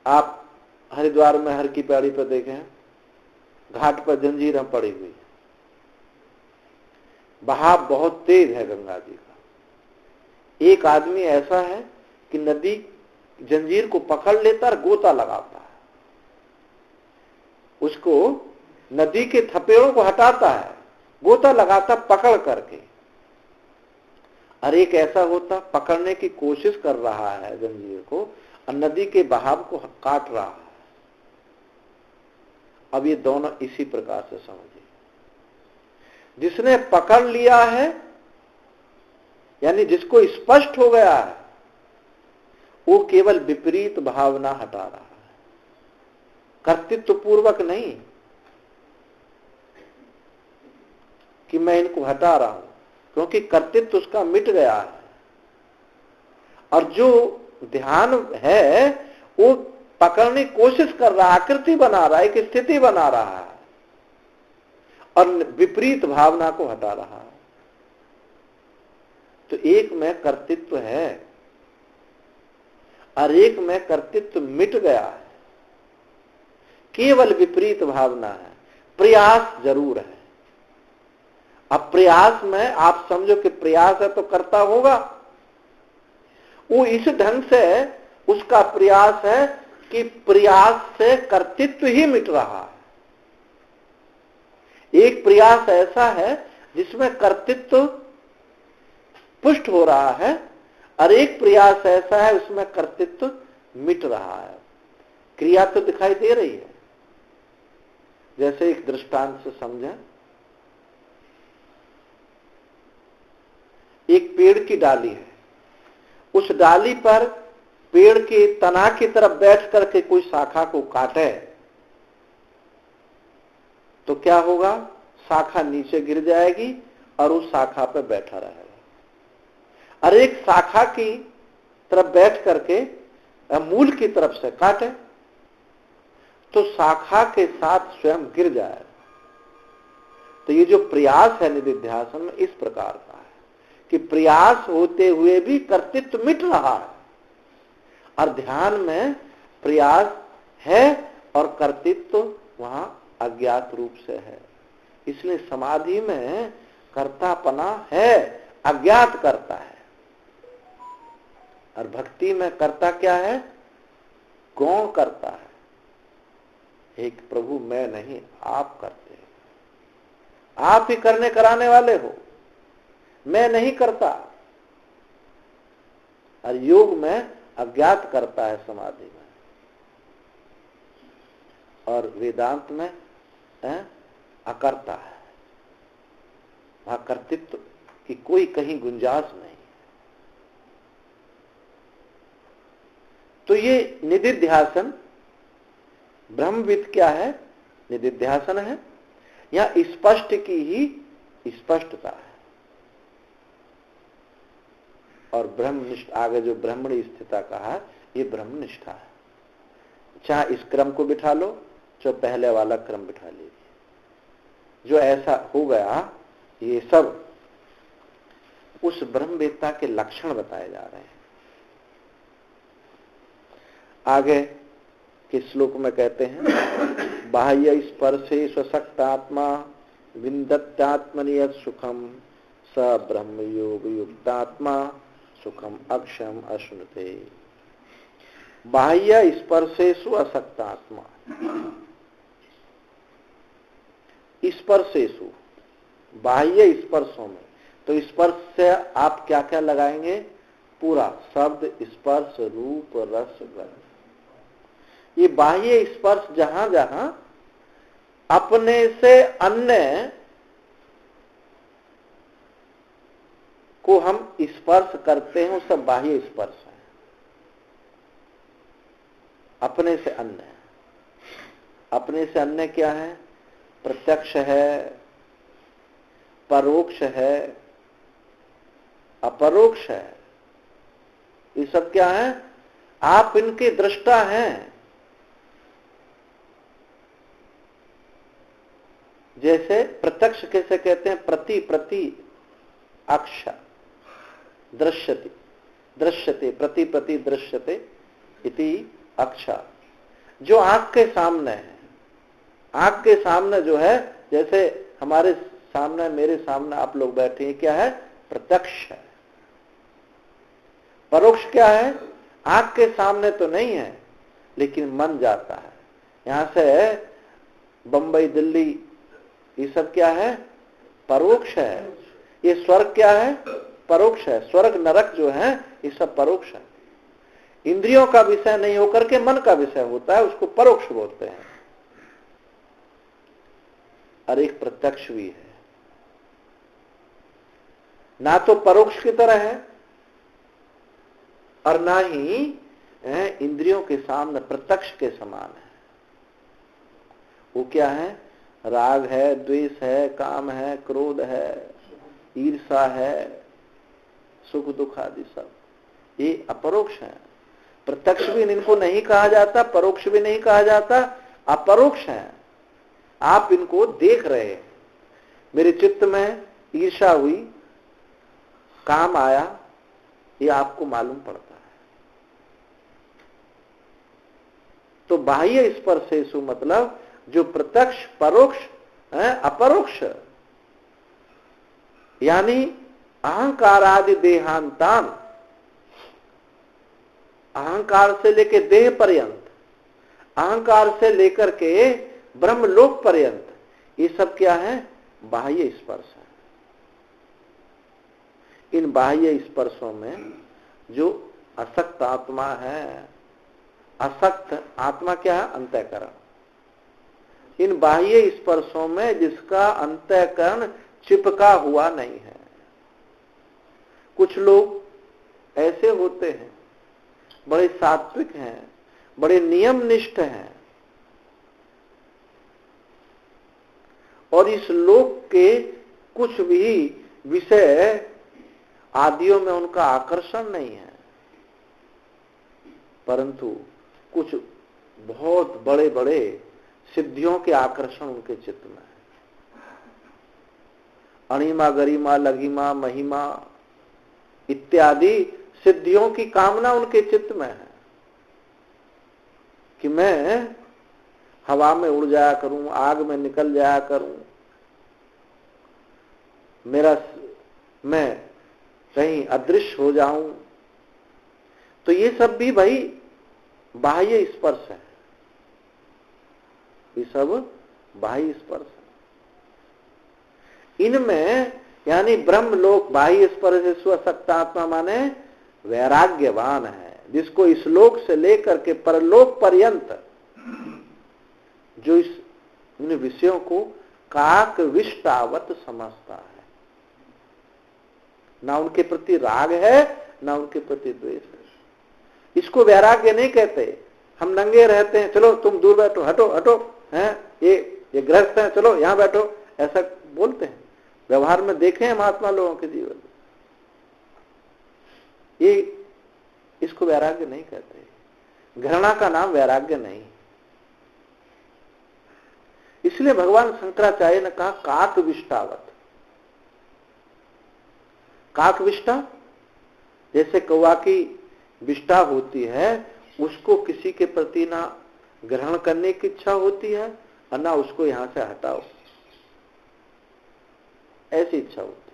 आप हरिद्वार में हर की पैड़ी पर देखें, घाट पर जंजीरें पड़ी हुई, बहाव बहुत तेज है गंगा जी का। एक आदमी ऐसा है कि नदी जंजीर को पकड़ लेता और गोता लगाता है, उसको नदी के थपेड़ों को हटाता है, गोता लगाता पकड़ करके। और एक ऐसा होता पकड़ने की कोशिश कर रहा है जंजीर को और नदी के बहाव को काट रहा है। अब ये दोनों इसी प्रकार से समझिए। जिसने पकड़ लिया है, यानी जिसको स्पष्ट हो गया है, वो केवल विपरीत भावना हटा रहा है, कर्तृत्व पूर्वक नहीं कि मैं इनको हटा रहा हूं, क्योंकि कर्तृत्व उसका मिट गया है। और जो ध्यान है वो पकड़ने की कोशिश कर रहा है, आकृति बना रहा है, एक स्थिति बना रहा है और विपरीत भावना को हटा रहा है। तो एक में कर्तृत्व है और एक में कर्तृत्व मिट गया है, केवल विपरीत भावना है। प्रयास जरूर है। अब प्रयास में आप समझो कि प्रयास है तो करता होगा, वो इस ढंग से उसका प्रयास है कि प्रयास से कर्तृत्व ही मिट रहा है। एक प्रयास ऐसा है जिसमें कर्तृत्व पुष्ट हो रहा है और एक प्रयास ऐसा है उसमें कर्तृत्व मिट रहा है। क्रिया तो दिखाई दे रही है। जैसे एक दृष्टांत से समझें, एक पेड़ की डाली है, उस डाली पर पेड़ के तना की तरफ बैठ करके कोई शाखा को काटे तो क्या होगा, शाखा नीचे गिर जाएगी और उस शाखा पर बैठा रहेगा। और एक शाखा की तरफ बैठ करके मूल की तरफ से काटे तो शाखा के साथ स्वयं गिर जाए। तो ये जो प्रयास है निधिध्यासन में इस प्रकार का है कि प्रयास होते हुए भी कर्तृत्व मिट रहा है, और ध्यान में प्रयास है और कर्तृत्व वहां अज्ञात रूप से है। इसलिए समाधि में कर्तापना है, अज्ञात करता है। और भक्ति में कर्ता क्या है? गौण करता है। एक प्रभु मैं नहीं, आप करते हैं, आप ही करने कराने वाले हो, मैं नहीं करता। और योग में अज्ञात करता है समाधि में, और वेदांत में अकर्ता है। वहां कर्तृत्व की कोई कहीं गुंजाइश नहीं। तो ये निधिध्यासन ब्रह्मविद क्या है? निधिध्यासन है, या स्पष्ट की ही स्पष्टता है। और ब्रह्मनिष्ठ आगे जो ब्रह्मणी स्थिता कहा, ये ब्रह्मनिष्ठा है। चाहे इस क्रम को बिठा लो, जो पहले वाला क्रम बिठा लीजिए। जो ऐसा हो गया, ये सब उस ब्रह्मवेत्ता के लक्षण बताए जा रहे हैं। आगे के श्लोक में कहते हैं, बाह्य स्पर्शे स्वशक्तात्मा विन्दत्यात्मनि यत् सुखम स ब्रह्म योग युक्तात्मा सुखम अक्षम अश्नुते। बाह्य स्पर्शेषु असक्तात्मा, स्पर्शेषु बाह्य स्पर्शों में, तो स्पर्श से आप क्या क्या लगाएंगे? पूरा शब्द, स्पर्श, रूप, रस, गंध। ये बाह्य स्पर्श जहां जहां अपने से अन्य को हम स्पर्श करते हैं, वो सब बाह्य स्पर्श है। अपने से अन्य, अपने से अन्य क्या है? प्रत्यक्ष है, परोक्ष है, अपरोक्ष है। ये सब क्या है? आप इनके दृष्टा हैं। जैसे प्रत्यक्ष कैसे कहते हैं? प्रति अक्ष दृश्यते, दृश्यते प्रति दृश्यते इति अक्षा। जो आंख के सामने है, आंख के सामने जो है, जैसे हमारे सामने, मेरे सामने आप लोग बैठे हैं, क्या है? प्रत्यक्ष है। परोक्ष क्या है? आंख के सामने तो नहीं है, लेकिन मन जाता है। यहां से बंबई, दिल्ली, ये सब क्या है? परोक्ष है। ये स्वर्ग क्या है? परोक्ष है। स्वर्ग नरक जो है, ये सब परोक्ष है। इंद्रियों का विषय नहीं होकर के मन का विषय होता है, उसको परोक्ष बोलते हैं। और एक प्रत्यक्ष भी है, ना तो परोक्ष की तरह है और ना ही इंद्रियों के सामने प्रत्यक्ष के समान है। वो क्या है? राग है, द्वेष है, काम है, क्रोध है, ईर्षा है, सुख दुख आदि सब, ये अपरोक्ष है। प्रत्यक्ष भी इनको नहीं कहा जाता, परोक्ष भी नहीं कहा जाता, अपरोक्ष है। आप इनको देख रहे हैं। मेरे चित्त में ईर्षा हुई, काम आया, ये आपको मालूम पड़ता है। तो बाह्य स्पर्शेषु मतलब जो प्रत्यक्ष, परोक्ष, अपरोक्ष, यानी अहंकार आदि देहांतान, अहंकार से लेकर देह पर्यंत, अहंकार से लेकर के ब्रह्मलोक पर्यंत, ये सब क्या है? बाह्य स्पर्श है। इन बाह्य स्पर्शों में जो असक्त आत्मा है, असक्त आत्मा क्या है? अंतःकरण। इन बाह्य स्पर्शों में जिसका अंतःकरण चिपका हुआ नहीं है। कुछ लोग ऐसे होते हैं, बड़े सात्विक हैं, बड़े नियमनिष्ठ हैं, और इस लोक के कुछ भी विषय आदियों में उनका आकर्षण नहीं है, परंतु कुछ बहुत बड़े बड़े सिद्धियों के आकर्षण उनके चित्त में है। अणिमा, गरिमा, लघिमा, महिमा इत्यादि सिद्धियों की कामना उनके चित्त में है कि मैं हवा में उड़ जाया करूं, आग में निकल जाया करूं, मैं कहीं अदृश्य हो जाऊं, तो ये सब भी भाई बाह्य स्पर्श है, ये सब बाह्य स्पर्श है। इनमें यानी ब्रह्मलोक बाह्य स्पर्श से स्वसक्तात्मा माने वैराग्यवान है, जिसको इस लोक से लेकर के परलोक पर्यंत जो इन विषयों को काक विष्टावत समझता है। ना उनके प्रति राग है, ना उनके प्रति द्वेष है। इसको वैराग्य नहीं कहते। हम नंगे रहते हैं, चलो तुम दूर बैठो, हटो हटो, हैं ये गृहस्थ है, चलो यहां बैठो, ऐसा बोलते हैं। व्यवहार में देखे हैं महात्मा लोगों के जीवन में, ये इसको वैराग्य नहीं कहते। घृणा का नाम वैराग्य नहीं। इसलिए भगवान शंकराचार्य ने कहा काकविष्टावत। काकविष्टा जैसे कौवा की विष्टा होती है, उसको किसी के प्रति ना ग्रहण करने की इच्छा होती है और ना उसको यहां से हटाओ, ऐसी इच्छा होती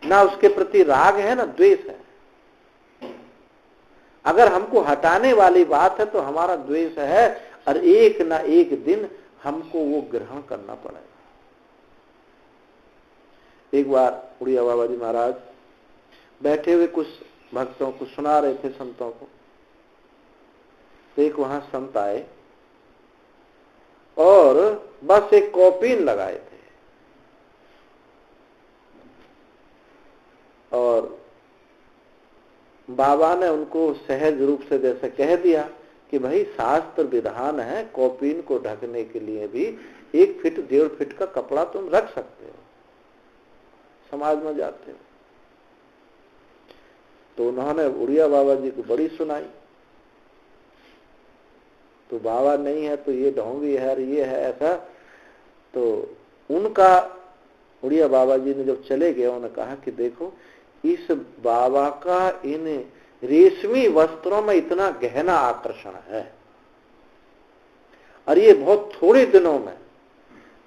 है। ना उसके प्रति राग है ना द्वेष है। अगर हमको हटाने वाली बात है तो हमारा द्वेष है, और एक ना एक दिन हमको वो ग्रहण करना पड़ेगा। एक बार उड़िया बाबा जी महाराज बैठे हुए कुछ भक्तों को सुना रहे थे, संतों को। तो एक वहां संत आए और बस एक कॉपीन लगाए थे, और बाबा ने उनको सहज रूप से जैसे कह दिया कि भाई शास्त्र विधान है, कॉपीन को ढकने के लिए भी 1 फीट 1.5 फीट का कपड़ा तुम रख सकते हो, समाज में जाते हो। तो उन्होंने उड़िया बाबा जी को बड़ी सुनाई। तो बाबा नहीं है तो ये ढोंगी है, ये है ऐसा। तो उनका उड़िया बाबा जी ने जब चले गए, उन्होंने कहा कि देखो इस बाबा का इन रेशमी वस्त्रों में इतना गहना आकर्षण है, और ये बहुत थोड़े दिनों में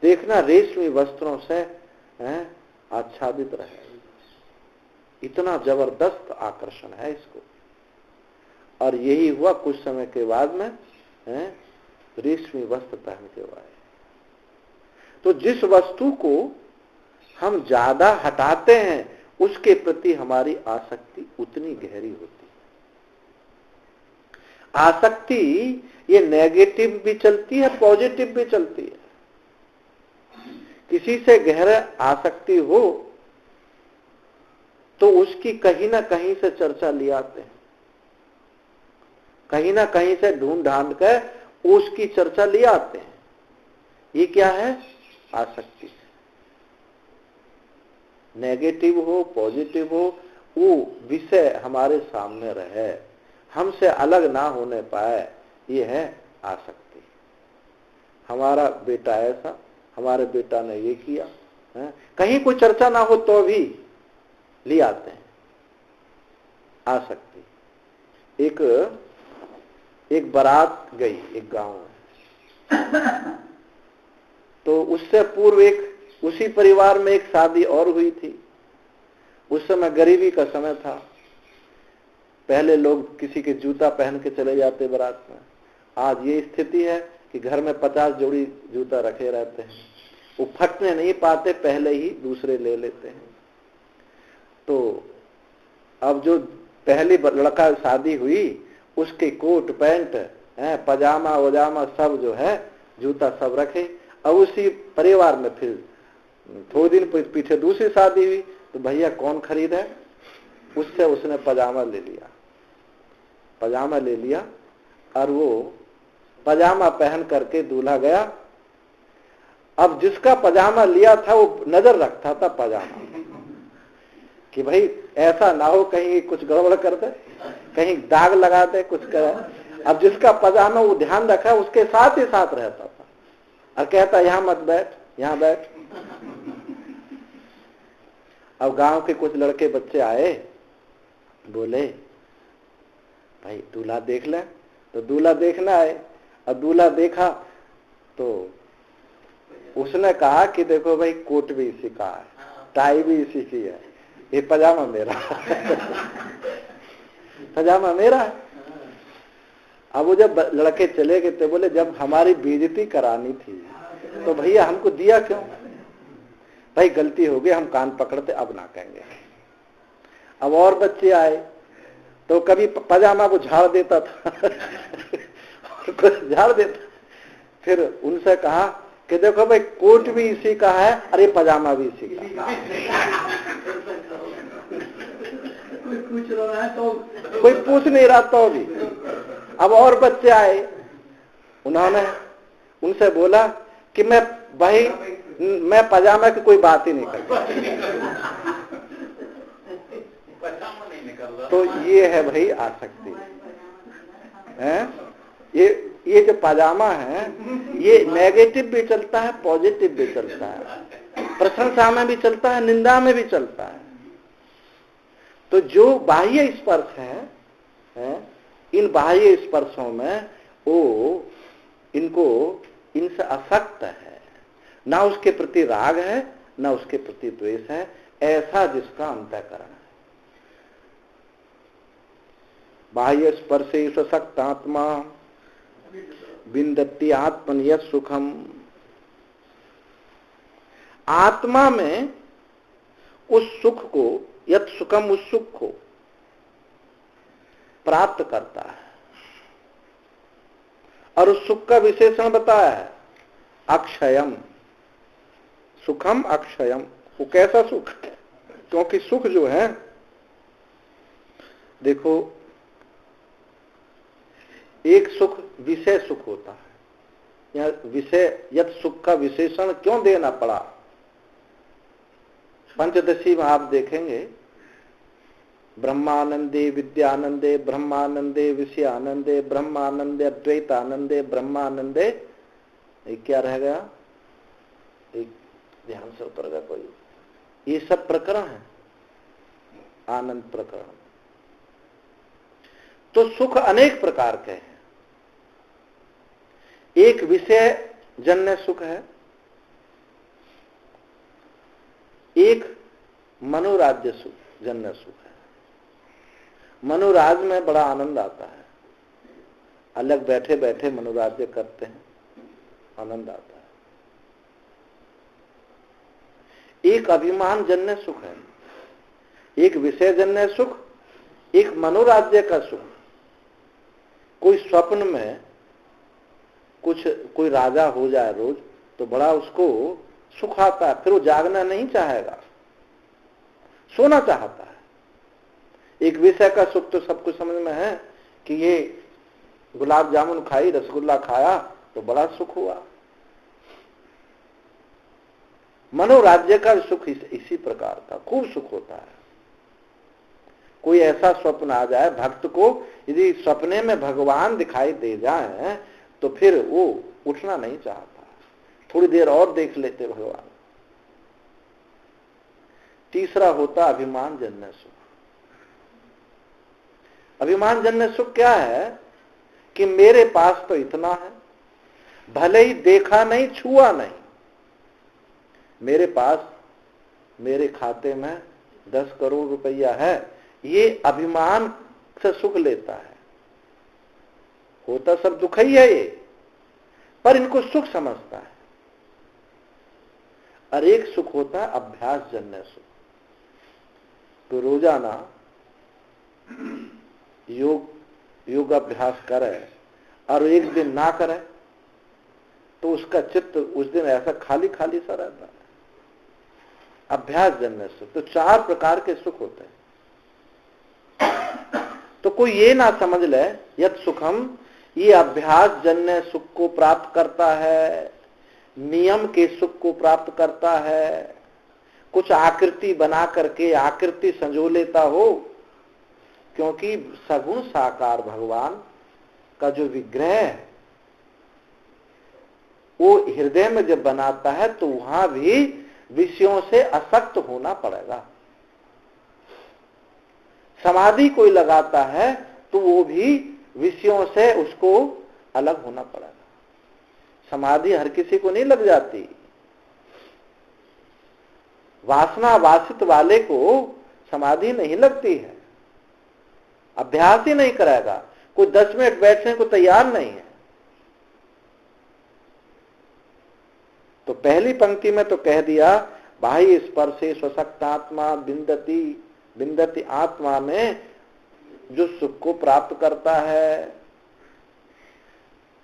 देखना रेशमी वस्त्रों से आच्छादित रहे, इतना जबरदस्त आकर्षण है इसको। और यही हुआ, कुछ समय के बाद में रेशमी वस्त्र पहन के आए। तो जिस वस्तु को हम ज्यादा हटाते हैं उसके प्रति हमारी आसक्ति उतनी गहरी होती है। आसक्ति ये नेगेटिव भी चलती है, पॉजिटिव भी चलती है। किसी से गहरा आसक्ति हो तो उसकी कहीं ना कहीं से चर्चा ले आते हैं, कहीं ना कहीं से ढूंढ ढांड कर उसकी चर्चा ले आते हैं। ये क्या है? आसक्ति। नेगेटिव हो पॉजिटिव हो, वो विषय हमारे सामने रहे, हमसे अलग ना होने पाए, ये है आसक्ति। हमारा बेटा ऐसा, हमारे बेटा ने ये किया, कहीं कोई चर्चा ना हो तो भी ले आते हैं आसक्ति। एक बारात गई एक गांव में, तो उससे पूर्व उसी परिवार में एक शादी और हुई थी। उस समय गरीबी का समय था। पहले लोग किसी के जूता पहन के चले जाते बारात में। आज ये स्थिति है कि घर में 50 जोड़ी जूता रखे रहते हैं, वो फटने नहीं पाते, पहले ही दूसरे ले लेते हैं। तो अब जो पहली लड़का शादी हुई, उसके कोट पैंट पजामा वजामा सब जो है, जूता सब रखे। अब उसी परिवार में फिर थोड़े दिन पीछे दूसरी शादी हुई, तो भैया कौन खरीदे? उससे उसने पजामा ले लिया, और वो पजामा पहन करके दूल्हा गया। अब जिसका पजामा लिया था वो नजर रखता था पजामा कि भाई ऐसा ना हो कहीं कुछ गड़बड़ कर दे, कहीं दाग लगा दे, कुछ करे। अब जिसका पजामा वो ध्यान रखा, उसके साथ ही साथ रहता था और कहता यहां मत बैठ, यहां बैठ। अब गांव के कुछ लड़के बच्चे आए, बोले भाई दूल्हा देख ले। तो दूल्हा देखना है, और दूल्हा देखा तो उसने कहा कि देखो भाई कोट भी इसी का है, टाई भी इसी की है, ये पजामा मेरा। पजामा मेरा है। अब वो जब लड़के चले गए तो बोले जब हमारी बेइज्जती करानी थी तो भैया हमको दिया क्यों? भाई गलती हो गई, हम कान पकड़ते, अब ना कहेंगे। अब और बच्चे आए तो कभी पजामा को झाड़ देता था झाड़ देता। फिर उनसे कहा कि देखो भाई कोट भी इसी का है, अरे पजामा भी इसी का। कोई पूछ नहीं रहा तो भी। अब और बच्चे आए, उन्होंने उनसे बोला कि मैं पजामा की कोई बात ही नहीं करता। तो ये है भाई आसक्ति है। ये जो पजामा है ये नेगेटिव भी चलता है, पॉजिटिव भी चलता है, प्रशंसा में भी चलता है, निंदा में भी चलता है। तो जो बाह्य स्पर्श है इन बाह्य स्पर्शों में वो इनसे आसक्त है, ना उसके प्रति राग है ना उसके प्रति द्वेष है, ऐसा जिसका अंतःकरण है। बाह्य स्पर्शेषु सक्तात्मा विन्दति आत्मन्यत् सुखम। आत्मा में उस सुख को, यत् सुखम, उस सुख को प्राप्त करता है। और उस सुख का विशेषण बताया है अक्षयम, सुखम अक्षयम। वो कैसा सुख है? क्योंकि सुख जो है, देखो एक सुख विषय सुख होता है। यह विषय यत् सुख का विशेषण क्यों देना पड़ा? पंचदशी में आप देखेंगे ब्रह्मानंदे विद्यानंदे, ब्रह्मानंदे विषयानंदे, ब्रह्मानंदे अद्वैतानंदे, ब्रह्मानंदे, क्या रह गया? एक ध्यान से उतर गया कोई। ये सब प्रकरण है, आनंद प्रकरण। तो सुख अनेक प्रकार के हैं। एक विषय जन्य सुख है, एक मनोराज्य सुख जन्य सुख है। मनोराज में बड़ा आनंद आता है, अलग बैठे बैठे मनोराज्य करते हैं, आनंद आता है। एक अभिमान जन्य सुख है, एक विषय जन्य सुख, एक मनोराज्य का सुख। कोई स्वप्न में कोई राजा हो जाए रोज तो बड़ा उसको सुख आता है, फिर वो जागना नहीं चाहेगा, सोना चाहता है। एक विषय का सुख तो सबको समझ में है कि ये गुलाब जामुन खाई, रसगुल्ला खाया तो बड़ा सुख हुआ। मनोराज्य का सुख इसी प्रकार का खूब सुख होता है। कोई ऐसा स्वप्न आ जाए भक्त को, यदि सपने में भगवान दिखाई दे जाए तो फिर वो उठना नहीं चाहता, थोड़ी देर और देख लेते भगवान। तीसरा होता अभिमान जन्य सुख। अभिमान जन्य सुख क्या है कि मेरे पास तो इतना है, भले ही देखा नहीं, छुआ नहीं, मेरे पास, मेरे खाते में 10 करोड़ रुपया है, ये अभिमान से सुख लेता है। होता सब दुख ही है ये, पर इनको सुख समझता है। और एक सुख होता है अभ्यास जन्य सुख। तो रोजाना योग अभ्यास करे और एक दिन ना करे तो उसका चित्त उस दिन ऐसा खाली खाली सा रहता है। अभ्यास जन्य सुख। तो 4 प्रकार के सुख होते हैं। तो कोई ये ना समझ ले यत् सुखम ये अभ्यास जन्य सुख को प्राप्त करता है, नियम के सुख को प्राप्त करता है, कुछ आकृति बना करके आकृति संजो लेता हो। क्योंकि सगुण साकार भगवान का जो विग्रह है वो हृदय में जब बनाता है तो वहां भी विषयों से आसक्त होना पड़ेगा। समाधि कोई लगाता है तो वो भी विषयों से उसको अलग होना पड़ेगा। समाधि हर किसी को नहीं लग जाती। वासना वासित वाले को समाधि नहीं लगती है। अभ्यास ही नहीं करेगा, कोई 10 मिनट बैठने को तैयार नहीं है। तो पहली पंक्ति में तो कह दिया बाह्य स्पर्शे स्वशक्तात्मा विन्दति, विन्दति आत्मा में जो सुख को प्राप्त करता है।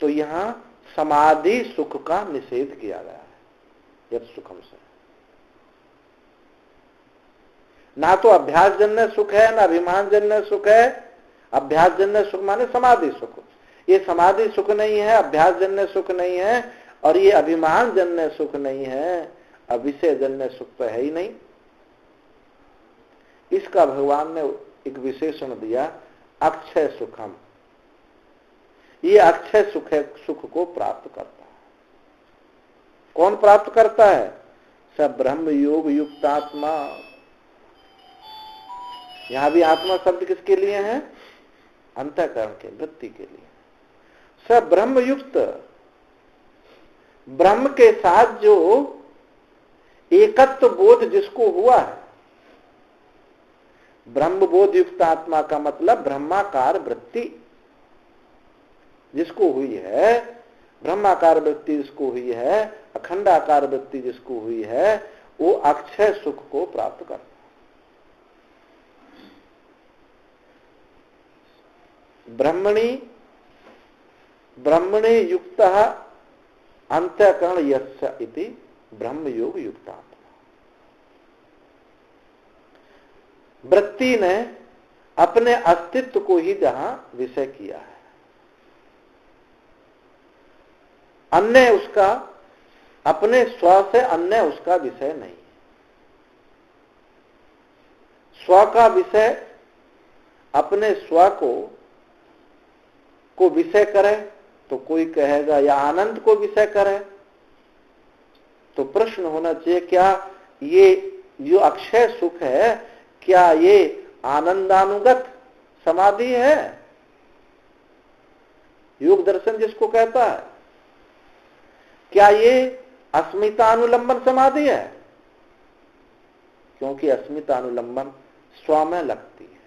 तो यहां समाधि सुख का निषेध किया गया है। यद सुखम से ना तो अभ्यासजन्य सुख है ना अभिमानजन्य सुख है। अभ्यासजन्य सुख माने समाधि सुख, ये समाधि सुख नहीं है, अभ्यासजन्य सुख नहीं है, और ये अभिमानजन्य सुख नहीं है, अविषयजन्य सुख तो है ही नहीं। इसका भगवान ने एक विशेषण दिया, अक्षय सुखम। ये अक्षय सुख है, सुख को प्राप्त करता है। कौन प्राप्त करता है? सब ब्रह्म योग युक्त आत्मा। यहां भी आत्मा शब्द किसके लिए है? अंतःकरण के, वृत्ति के लिए। सब ब्रह्म युक्त, ब्रह्म के साथ जो एकत्व बोध जिसको हुआ है, ब्रह्म बोध युक्त आत्मा का मतलब ब्रह्माकार वृत्ति जिसको हुई है, ब्रह्माकार वृत्ति जिसको हुई है, अखंडाकार वृत्ति जिसको हुई है, वो अक्षय सुख को प्राप्त करता है। ब्रह्मणि युक्त अंतःकरण यस्य इति ब्रह्म योग युक्त आत्मा। वृत्ति ने अपने अस्तित्व को ही जहां विषय किया है, अन्य उसका, अपने स्व से अन्य उसका विषय नहीं। स्व का विषय अपने स्व को विषय करे तो कोई कहेगा या आनंद को विषय करे। तो प्रश्न होना चाहिए, क्या ये जो अक्षय सुख है, क्या ये आनंदानुगत समाधि है? योग दर्शन जिसको कहता है, क्या ये अस्मितानुलंबन समाधि है? क्योंकि अस्मितानुलंबन स्व में लगती है।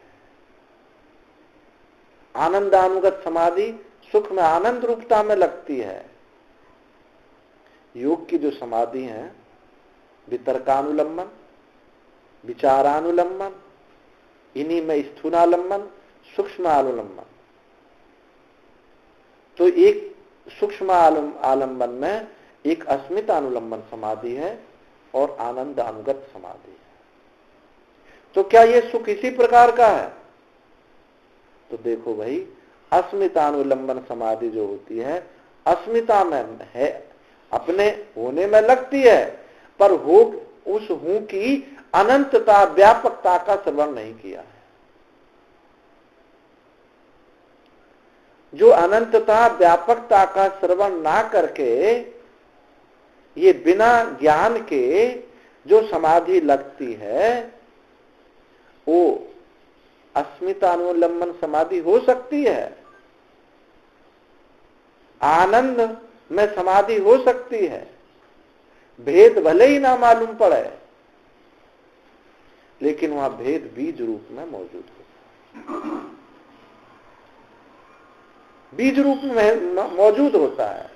आनंदानुगत समाधि सुख में, आनंद रूपता में लगती है। योग की जो समाधि है, वितर्कानुलंबन, विचारानुलंबन, इन्हीं में स्थूलालंबन, सूक्ष्म आलंबन। तो एक सूक्ष्म आलंबन में एक अस्मितानुलंबन समाधि है और आनंद अनुगत समाधि है। तो क्या ये सुख इसी प्रकार का है? तो देखो भाई, अस्मितानुलंबन समाधि जो होती है, अस्मिता में है, अपने होने में लगती है, पर हो उस हूं की अनंतता, व्यापकता का श्रवण नहीं किया है। जो अनंतता, व्यापकता का श्रवण ना करके ये बिना ज्ञान के जो समाधि लगती है, वो अस्मितानुलंबन समाधि हो सकती है। आनंद में समाधि हो सकती है, भेद भले ही ना मालूम पड़े, लेकिन वहां भेद बीज रूप में मौजूद होता है, बीज रूप में मौजूद होता है।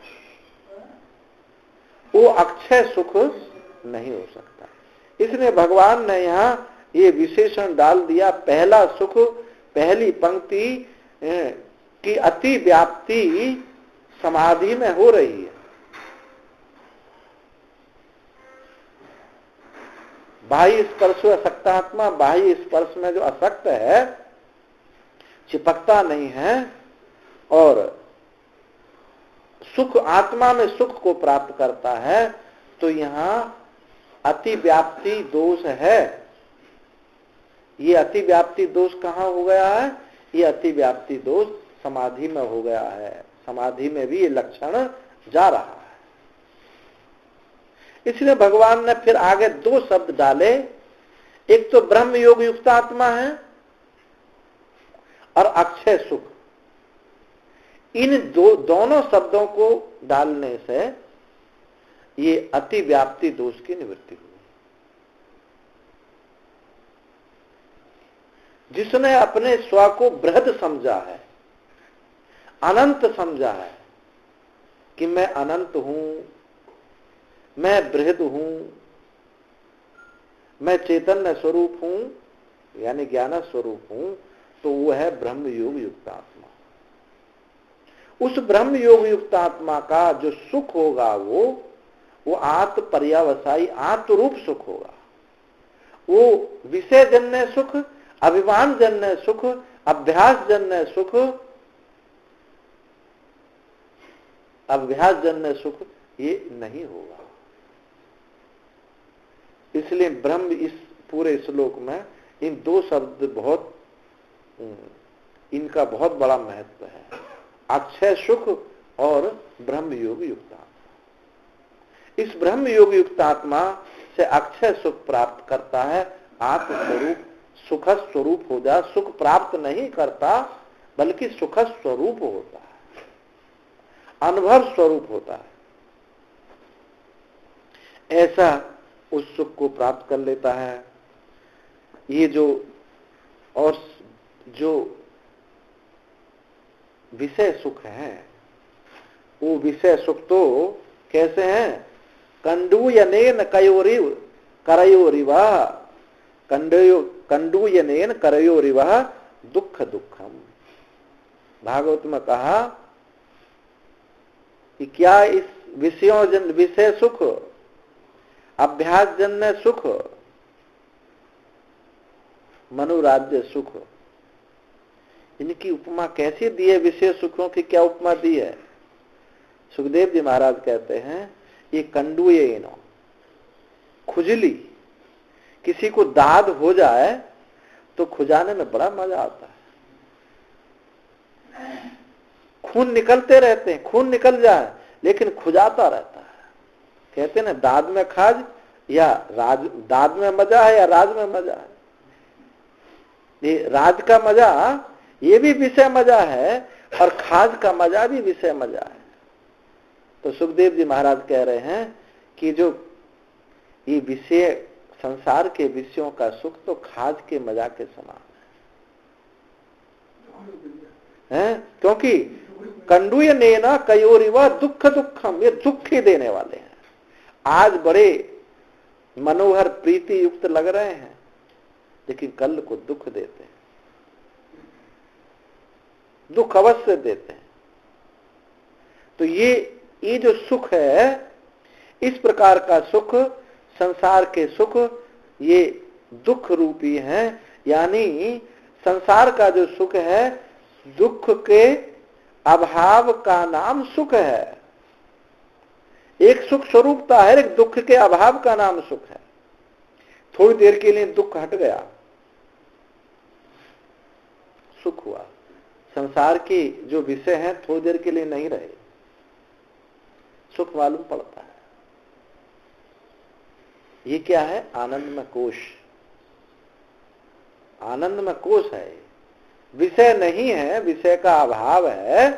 वो अक्षय सुख नहीं हो सकता। इसलिए भगवान ने यहां ये विशेषण डाल दिया, पहला सुख, पहली पंक्ति की अति व्याप्ति समाधि में हो रही है। बाह्य स्पर्श असक्तात्मा, बाह्य स्पर्श में जो असक्त है, चिपकता नहीं है, और सुख, आत्मा में सुख को प्राप्त करता है। तो यहां अति व्याप्ति दोष है। ये अति व्याप्ति दोष कहां हो गया है? ये अति व्याप्ति दोष समाधि में हो गया है। समाधि में भी ये लक्षण जा रहा है। इसलिए भगवान ने फिर आगे दो शब्द डाले, एक तो ब्रह्म योग युक्त आत्मा है और अक्षय सुख। इन दोनों शब्दों को डालने से ये अति व्याप्ति दोष की निवृत्ति हुई। जिसने अपने स्व को बृहद समझा है, अनंत समझा है कि मैं अनंत हूं, मैं बृहद हूं, मैं चैतन्य स्वरूप हूं यानी ज्ञान स्वरूप हूं, तो वो है ब्रह्म योग युक्त आत्मा। उस ब्रह्म योग युक्त आत्मा का जो सुख होगा वो आत्म पर्यावसायी आत्मरूप सुख होगा। वो विषय जन्य सुख, अभिमान जन्य सुख, अभ्यास जन्य सुख, अभ्यास जन्य सुख ये नहीं होगा। इसलिए ब्रह्म इस पूरे श्लोक में इन दो शब्द बहुत, इनका बहुत बड़ा महत्व है, अक्षय सुख और ब्रह्म योग युक्त आत्मा। इस ब्रह्म योग युक्त आत्मा से अक्षय सुख प्राप्त करता है, आत्मस्वरूप सुख स्वरूप हो जा, सुख प्राप्त नहीं करता बल्कि सुख स्वरूप होता है, अनुभव स्वरूप होता है। ऐसा उस सुख को प्राप्त कर लेता है। ये जो और जो विषय सुख है, वो विषय सुख तो कैसे हैं? कंडूयनेन कयोरिव करयोरिवा, कंडूयनेन करयोरिवा दुख दुखम। भागवत में कहा कि क्या इस विषय सुख, अभ्यास जन्य सुख, मनोराज्य सुख, इनकी उपमा कैसी दी है? विषय सुखों की क्या उपमा दी है? सुखदेव जी महाराज कहते हैं ये कंडूयेन, खुजली, किसी को दाद हो जाए तो खुजाने में बड़ा मजा आता है। खून निकलते रहते हैं, खून निकल जाए लेकिन खुजाता रहता है। कहते हैं ना, दाद में खाज या राज, दाद में मजा है या राज में मजा है। ये राज का मजा ये भी विषय मजा है और खाज का मजा भी विषय मजा है। तो सुखदेव जी महाराज कह रहे हैं कि जो ये विषय, संसार के विषयों का सुख तो खाज के मजा के समान है, क्योंकि कंडूयनेन कयोरिवा दुख दुखम, ये दुख ही देने वाले हैं। आज बड़े मनोहर प्रीति युक्त लग रहे हैं लेकिन कल को दुख देते हैं, दुख अवश्य देते हैं। तो ये जो सुख है, इस प्रकार का सुख, संसार के सुख, ये दुख रूपी है। यानी संसार का जो सुख है, दुख के अभाव का नाम सुख है। एक सुख स्वरूपता है, एक दुख के अभाव का नाम सुख है। थोड़ी देर के लिए दुख हट गया, सुख हुआ। संसार के जो विषय हैं थोड़ी देर के लिए नहीं रहे, सुख मालूम पड़ता है। ये क्या है? आनंदमय कोश, आनंदमय कोश है। विषय नहीं है, विषय का अभाव है,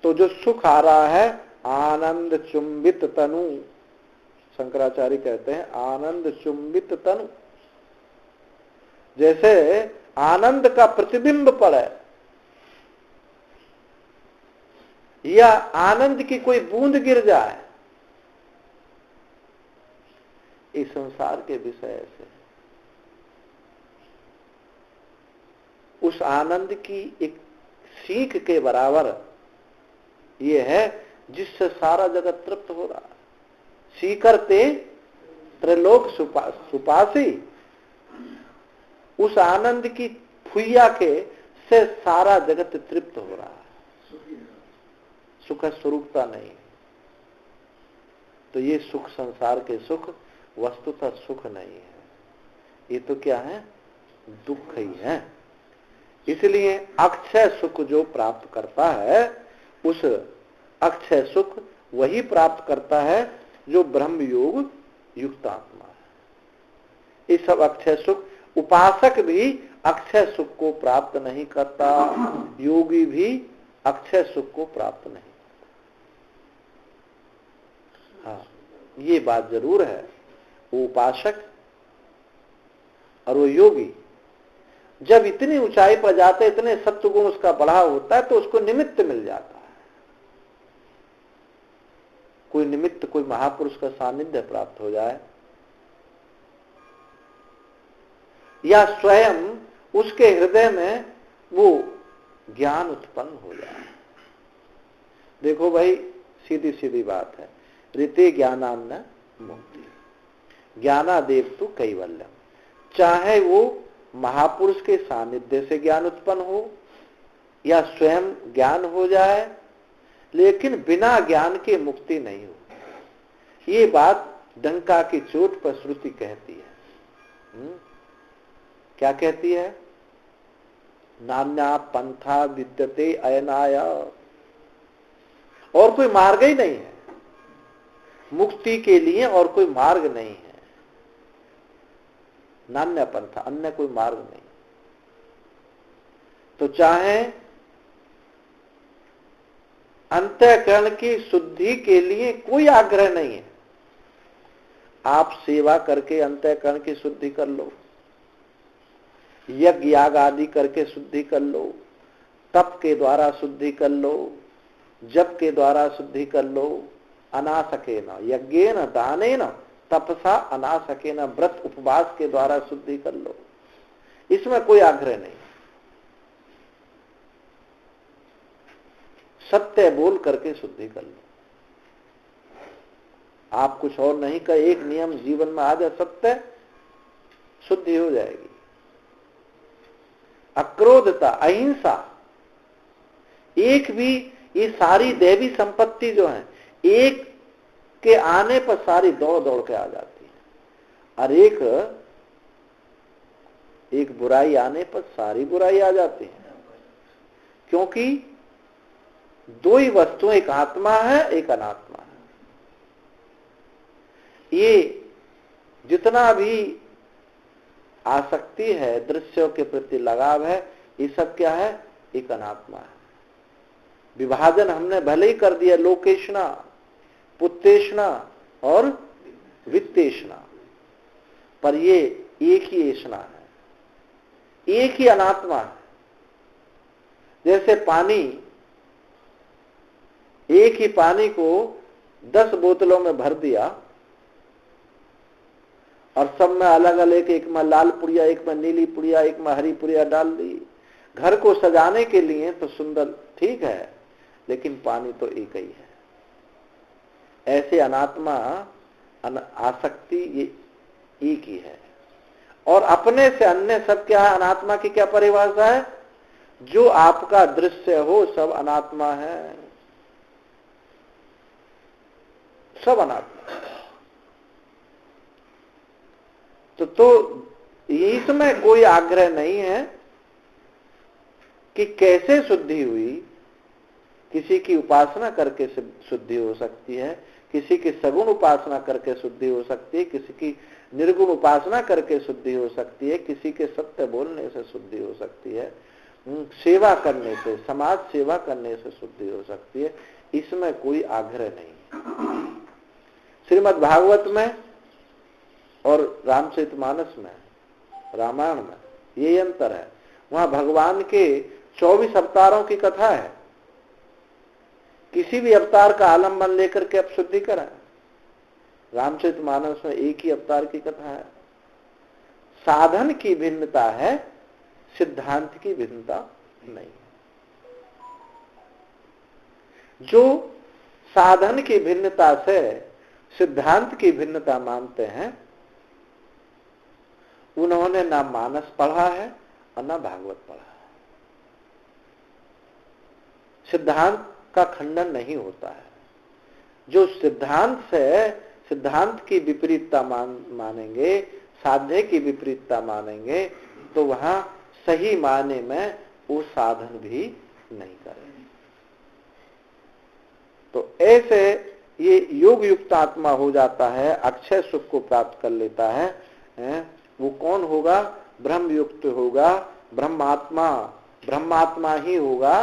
तो जो सुख आ रहा है आनंद चुंबित तनु, शंकराचार्य कहते हैं आनंद चुंबित तनु। जैसे आनंद का प्रतिबिंब पड़े या आनंद की कोई बूंद गिर जाए, इस संसार के विषय ऐसे, उस आनंद की एक सीख के बराबर ये है जिससे सारा जगत तृप्त हो रहा है। सीकरते त्रिलोक सुपासी, उस आनंद की फुइया के से सारा जगत तृप्त हो रहा है, सुख स्वरूपता नहीं। तो ये सुख, संसार के सुख वस्तुतः सुख नहीं है, ये तो क्या है? दुख ही है। इसलिए अक्षय सुख जो प्राप्त करता है, उस अक्षय सुख वही प्राप्त करता है जो ब्रह्म योग युक्त आत्मा है। ये सब अक्षय सुख, उपासक भी अक्षय सुख को प्राप्त नहीं करता, योगी भी अक्षय सुख को प्राप्त नहीं करता। हाँ, ये बात जरूर है, वो उपासक और वो योगी जब इतनी ऊंचाई पर जाते हैं, इतने सत्व गुण उसका बढ़ा होता है, तो उसको निमित्त मिल जाता है। कोई निमित्त, कोई महापुरुष का सानिध्य प्राप्त हो जाए, या स्वयं उसके हृदय में वो ज्ञान उत्पन्न हो जाए। देखो भाई, सीधी सीधी बात है, ऋते ज्ञानान्न मुक्ति, ज्ञानादेव तो कैवल्यम। चाहे वो महापुरुष के सानिध्य से ज्ञान उत्पन्न हो या स्वयं ज्ञान हो जाए, लेकिन बिना ज्ञान के मुक्ति नहीं हो। ये बात डंका की चोट पर श्रुति कहती है। क्या कहती है? नान्या पंथा विद्यते अयनाय, और कोई मार्ग ही नहीं है मुक्ति के लिए, और कोई मार्ग नहीं है। नान्य पंथा, अन्य कोई मार्ग नहीं। तो चाहे अंतःकरण की शुद्धि के लिए कोई आग्रह नहीं है, आप सेवा करके अंतःकरण की शुद्धि कर लो, यज्ञ याग आदि करके शुद्धि कर लो, तप के द्वारा शुद्धि कर लो, जप के द्वारा शुद्धि कर लो, अनासकेन यज्ञेन दानेन तपसा अनासकेन, व्रत उपवास के द्वारा शुद्धि कर लो, इसमें कोई आग्रह नहीं। सत्य बोल करके शुद्धि कर लो। आप कुछ और नहीं का एक नियम जीवन में आ जाए, सत्य, शुद्धि हो जाएगी। अक्रोधता, अहिंसा, एक भी, ये सारी दैवी संपत्ति जो है, एक के आने पर सारी दौड़ दौड़ के आ जाती है, और एक बुराई आने पर सारी बुराई आ जाती है। क्योंकि दो ही वस्तु, एक आत्मा है, एक अनात्मा है। ये जितना भी आसक्ति है, दृश्यों के प्रति लगाव है, ये सब क्या है? एक अनात्मा है। विभाजन हमने भले ही कर दिया, लोकेशना, पुत्तेषणा और वित्तेषणा, पर ये एक ही ऐषणा है, एक ही अनात्मा है। जैसे पानी, एक ही पानी को 10 बोतलों में भर दिया और सब में अलग अलग, एक में लाल पुड़िया, एक में नीली पुड़िया, एक में हरी पुड़िया डाल दी, घर को सजाने के लिए तो सुंदर, ठीक है, लेकिन पानी तो एक ही है। ऐसे अनात्मा, आसक्ति, ये एक ही है। और अपने से अन्य सब क्या है? अनात्मा की क्या परिभाषा है? जो आपका दृश्य हो सब अनात्मा है, सब अनात्मा। तो इसमें कोई आग्रह नहीं है कि कैसे शुद्धि हुई। किसी की उपासना करके शुद्धि हो सकती है, किसी की सगुण उपासना करके शुद्धि हो सकती है, किसी की निर्गुण उपासना करके शुद्धि हो सकती है, किसी के सत्य बोलने से शुद्धि हो सकती है, सेवा करने से, समाज सेवा करने से शुद्धि हो सकती है। इसमें कोई आग्रह नहीं। श्रीमद् भागवत में और रामचरितमानस में, रामायण में ये अंतर है। वहां भगवान के 24 अवतारों की कथा है। किसी भी अवतार का आलम्बन लेकर के आप शुद्धि करें। रामचरितमानस में एक ही अवतार की कथा है। साधन की भिन्नता है, सिद्धांत की भिन्नता नहीं। जो साधन की भिन्नता से सिद्धांत की भिन्नता मानते हैं, उन्होंने ना मानस पढ़ा है और ना भागवत पढ़ा है। सिद्धांत का खंडन नहीं होता है। जो सिद्धांत से, सिद्धांत की विपरीतता मानेंगे, साध्य की विपरीतता मानेंगे, तो वहां सही माने में वो साधन भी नहीं करेंगे। तो ऐसे ये योग युक्त आत्मा हो जाता है, अक्षय सुख को प्राप्त कर लेता है। वो कौन होगा? ब्रह्म युक्त होगा, ब्रह्मात्मा, ब्रह्मात्मा ही होगा।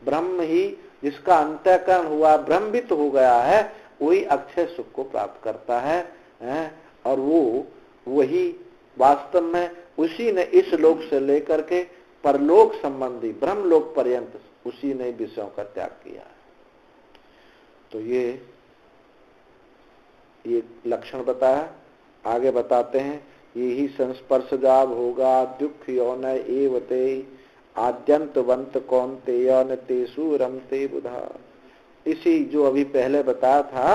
ब्रह्म ही, जिसका अंतःकरण हुआ, ब्रह्मवित हो गया है, वही अक्षय सुख को प्राप्त करता है। और वो वही वास्तव में उसी ने इस लोक से लेकर के परलोक संबंधी ब्रह्मलोक पर्यंत उसी ने विषयों का त्याग किया है। तो ये लक्षण बताया। आगे बताते हैं, ये ही संस्पर्शजाब होगा दुख यौन एवते आद्यंतवंत कौन्तेय न तेषु रमते बुधा। इसी जो अभी पहले बताया था,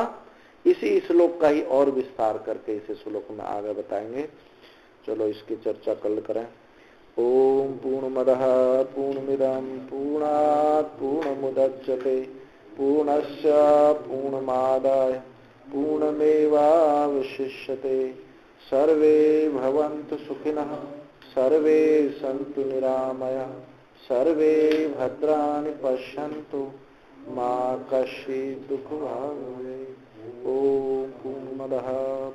इसी श्लोक का ही और विस्तार करके इस श्लोक में आगे बताएंगे। चलो इसकी चर्चा कल करें। ओम पूर्णमदः पूर्णमिदं पूर्णात् पूर्णमुदच्यते पूर्णस्य पूर्णमादाय पूर्णमेवावशिष्यते। सर्वे भवन्तु सुखिनः, सर्वे सन्तु निरामयाः, सर्वे भद्राणि पश्यन्तु मा कश्चित् दुःखभाग् भवेत्। ओम पूर्णमदः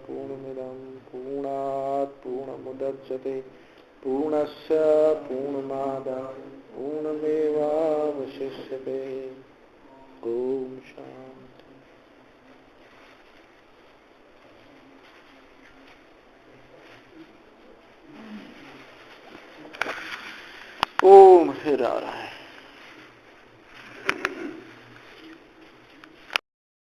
पूर्णमिदं पूर्णात् पूर्णमुदच्यते पूर्णस्य पूर्णमादाय पूर्णमेवावशिष्यते। ओम शांति। ओम हे नारायण।